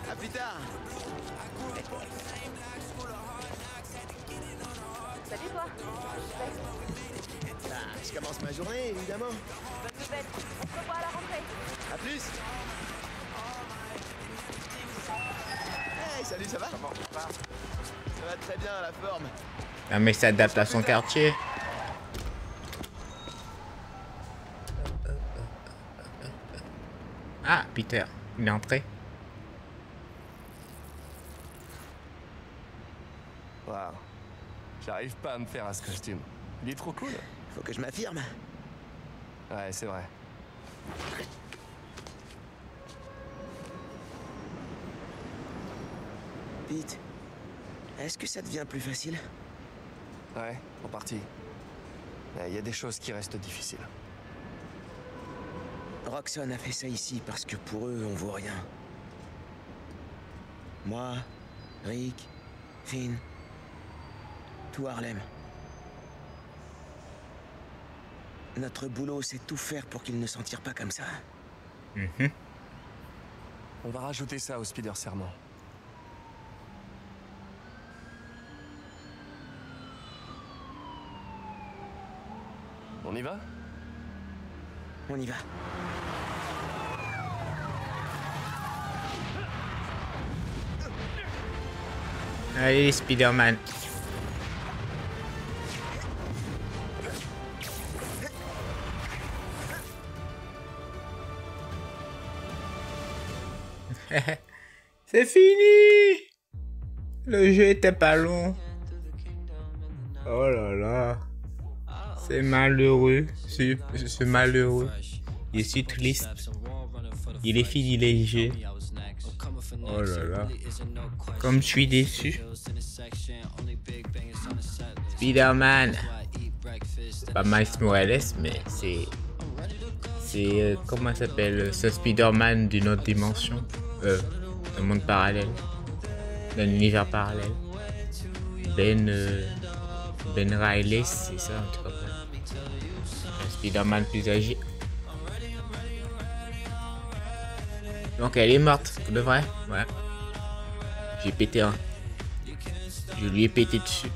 S4: À plus tard.
S16: Salut toi.
S4: Je commence ma journée, évidemment.
S16: Bonne nouvelle. On se revoit à la rentrée.
S4: À plus. Hey, salut, ça va? Ça va très bien, la forme.
S1: Ah mais ça adapte à son quartier. Ah, Peter, il est entré.
S19: Waouh. J'arrive pas à me faire à ce costume. Il est trop cool.
S4: Faut que je m'affirme.
S19: Ouais, c'est vrai.
S4: Pete, est-ce que ça devient plus facile?
S19: Ouais, en partie. Mais il y a des choses qui restent difficiles.
S4: Roxxon a fait ça ici parce que pour eux, on vaut rien. Moi, Rick, Finn, tout Harlem. Notre boulot, c'est tout faire pour qu'ils ne s'en tirent pas comme ça.
S19: On va rajouter ça au Spider Serment. On y va?
S4: On y va.
S1: Allez, Spider-Man. C'est fini. Le jeu était pas long. Oh là là. C'est malheureux. C'est malheureux. Je suis triste. Il est fini les jeux. Oh là là. Comme je suis déçu. Spider-Man. Pas Miles Morales, mais c'est... comment ça s'appelle? Ce Spider-Man d'une autre dimension. Un monde parallèle. D'un univers parallèle. Ben Riley, c'est ça, en tout cas. Un Spider-Man plus âgé. Donc elle est morte, pour de vrai? Ouais. J'ai pété un. Je lui ai pété dessus.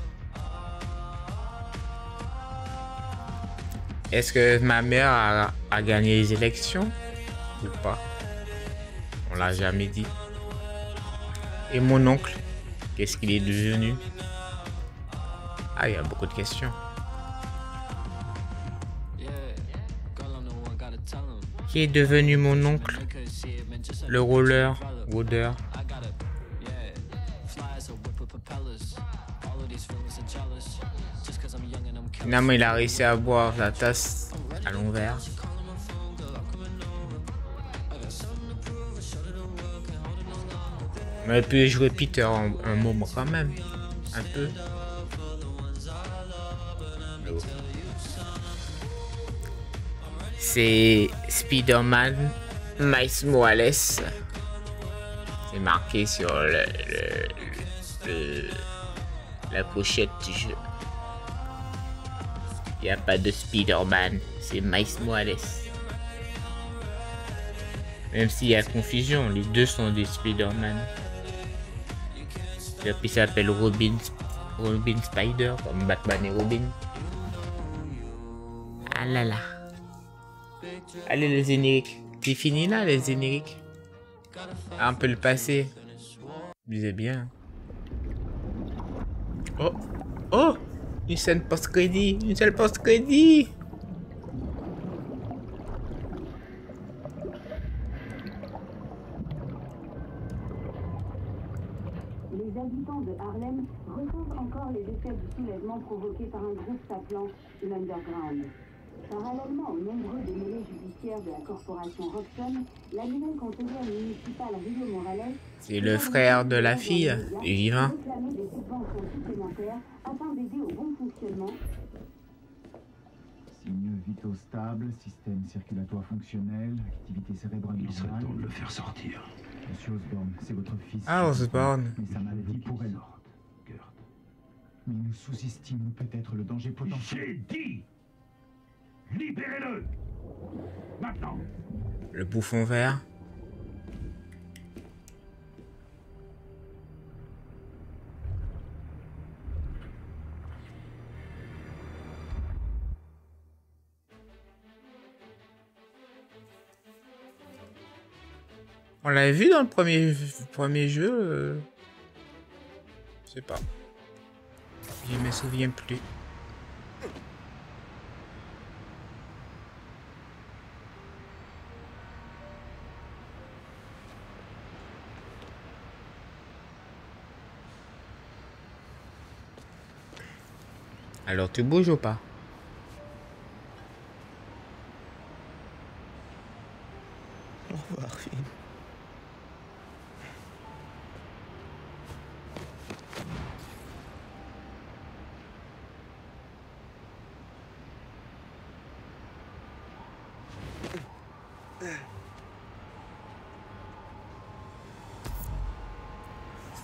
S1: Est-ce que ma mère a gagné les élections? Ou pas? On l'a jamais dit. Et mon oncle? Qu'est-ce qu'il est devenu? Ah, il y a beaucoup de questions. Qui est devenu mon oncle? Le roller, Wooder. Finalement, il a réussi à boire la tasse à l'envers. On aurait pu jouer Peter un moment quand même. Un peu. C'est Spider-Man Miles Morales. C'est marqué sur la pochette du jeu. Il n'y a pas de Spider-Man, c'est Miles Morales. Même s'il y a confusion, les deux sont des Spider-Man. Et puis ça s'appelle Robin Spider, comme Batman et Robin. Ah là là. Allez les génériques. C'est fini là les génériques. Ah, on peut le passer. Lisez bien. Oh. Oh. Une scène post-crédit. Une seule post-crédit.
S20: Les habitants de Harlem ressentent encore les effets du soulèvement provoqué par un groupe s'appelant l'Underground. Parallèlement aux nombreux démêlés judiciaires de la corporation Roxxon, la nouvelle conseillère municipale Rio Morales,
S1: c'est le frère de la fille, est vivant.
S20: réclamait des subventions supplémentaires afin d'aider au bon fonctionnement.
S8: Signaux vitaux stables, système circulatoire fonctionnel, activité cérébrale normale.
S6: Il serait temps de le faire sortir.
S8: Monsieur Osborn, c'est votre fils.
S1: Ah, Osborn.
S8: Mais sa maladie pourrait l'ordre. Mais nous sous-estimons peut-être le danger potentiel.
S6: J'ai dit! Libérez-le! Maintenant!
S1: Le bouffon vert. On l'avait vu dans le premier jeu. Je sais pas. Je me souviens plus. Alors tu bouges ou pas?
S4: Au revoir, Finn.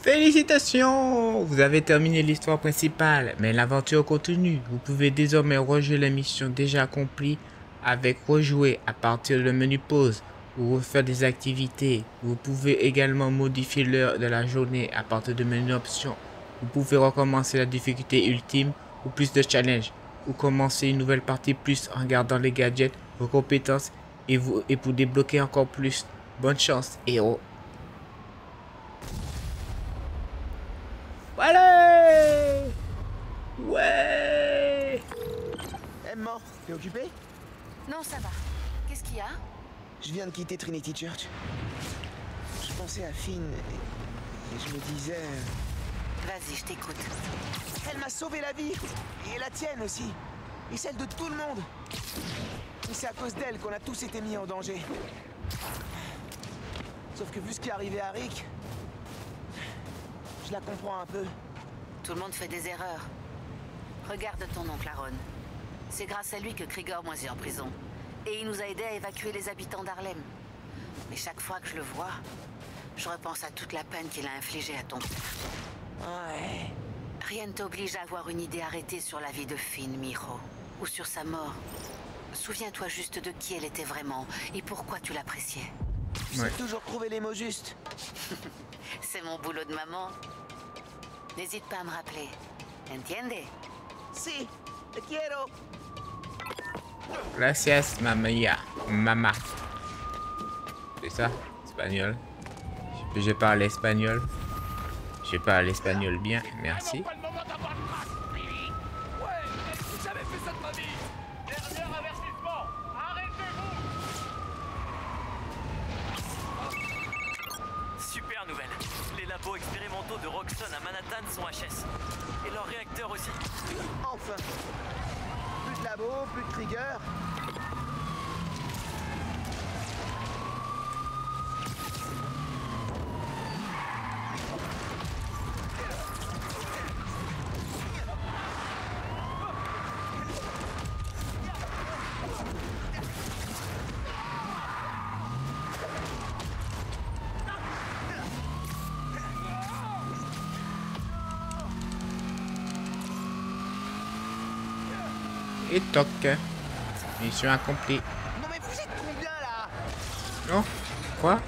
S1: Félicitations! Vous avez terminé l'histoire principale, mais l'aventure continue. Vous pouvez désormais rejouer la mission déjà accomplie avec rejouer à partir du menu pause ou refaire des activités. Vous pouvez également modifier l'heure de la journée à partir du menu options. Vous pouvez recommencer la difficulté ultime ou plus de challenge ou commencer une nouvelle partie plus en gardant les gadgets, vos compétences et pour débloquer encore plus. Bonne chance, héros! Allez! Ouais!
S4: Emma, t'es occupé?
S3: Non, ça va. Qu'est-ce qu'il y a?
S4: Je viens de quitter Trinity Church. Je pensais à Finn et je me disais...
S3: Vas-y, je t'écoute.
S4: Elle m'a sauvé la vie. Et la tienne aussi. Et celle de tout le monde. Et c'est à cause d'elle qu'on a tous été mis en danger. Sauf que vu ce qui est arrivé à Rick... Je la comprends un peu.
S3: Tout le monde fait des erreurs. Regarde ton oncle Aaron. C'est grâce à lui que Krieger m'a mis en prison. Et il nous a aidés à évacuer les habitants d'Harlem. Mais chaque fois que je le vois, je repense à toute la peine qu'il a infligée à ton père.
S4: Ouais.
S3: Rien ne t'oblige à avoir une idée arrêtée sur la vie de Finn, Miro. Ou sur sa mort. Souviens-toi juste de qui elle était vraiment et pourquoi tu l'appréciais.
S4: Tu sais toujours trouver les mots justes.
S3: C'est mon boulot de maman. N'hésite pas à me rappeler. Entiende?
S4: Si, te quiero.
S1: Gracias, mamia. Mama. C'est ça, espagnol. Je parle espagnol. Je parle espagnol bien, merci.
S12: Super nouvelle. Les labos expérimentaux de Roxxon à Manhattan sont HS. Et leurs réacteurs aussi.
S4: Enfin. de labo, plus de trigger.
S1: Et toc. Mission accomplie.
S4: Non mais vous êtes combien là?
S1: Non? Quoi?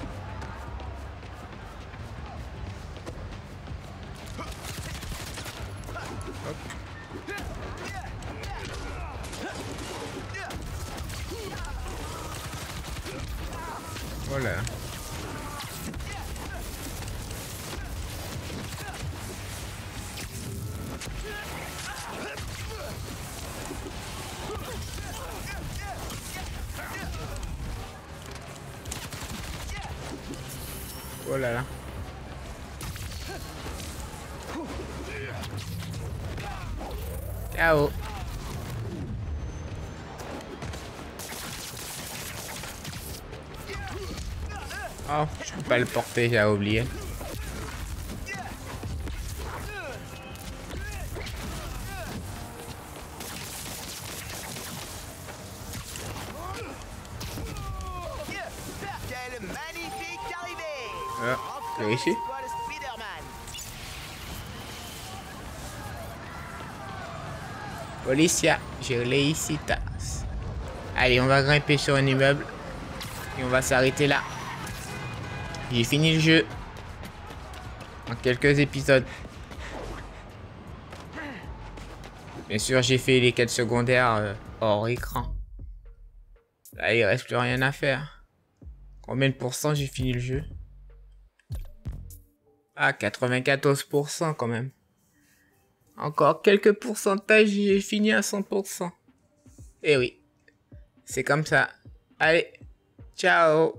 S1: Voilà. Oh là là. Ciao. Oh, je peux pas le porter, j'ai oublié.
S4: Quelle magnifique arrivée!
S1: Ah, j'ai réussi.
S4: Toi, le Spider-Man.
S1: Policia, j'ai réussi ta. Allez, on va grimper sur un immeuble. Et on va s'arrêter là. J'ai fini le jeu. En quelques épisodes. Bien sûr, j'ai fait les quêtes secondaires hors écran. Là, il reste plus rien à faire. Combien de pourcents j'ai fini le jeu? Ah, 94% quand même. Encore quelques pourcentages, j'ai fini à 100%. Eh oui. C'est comme ça. Allez. Ciao.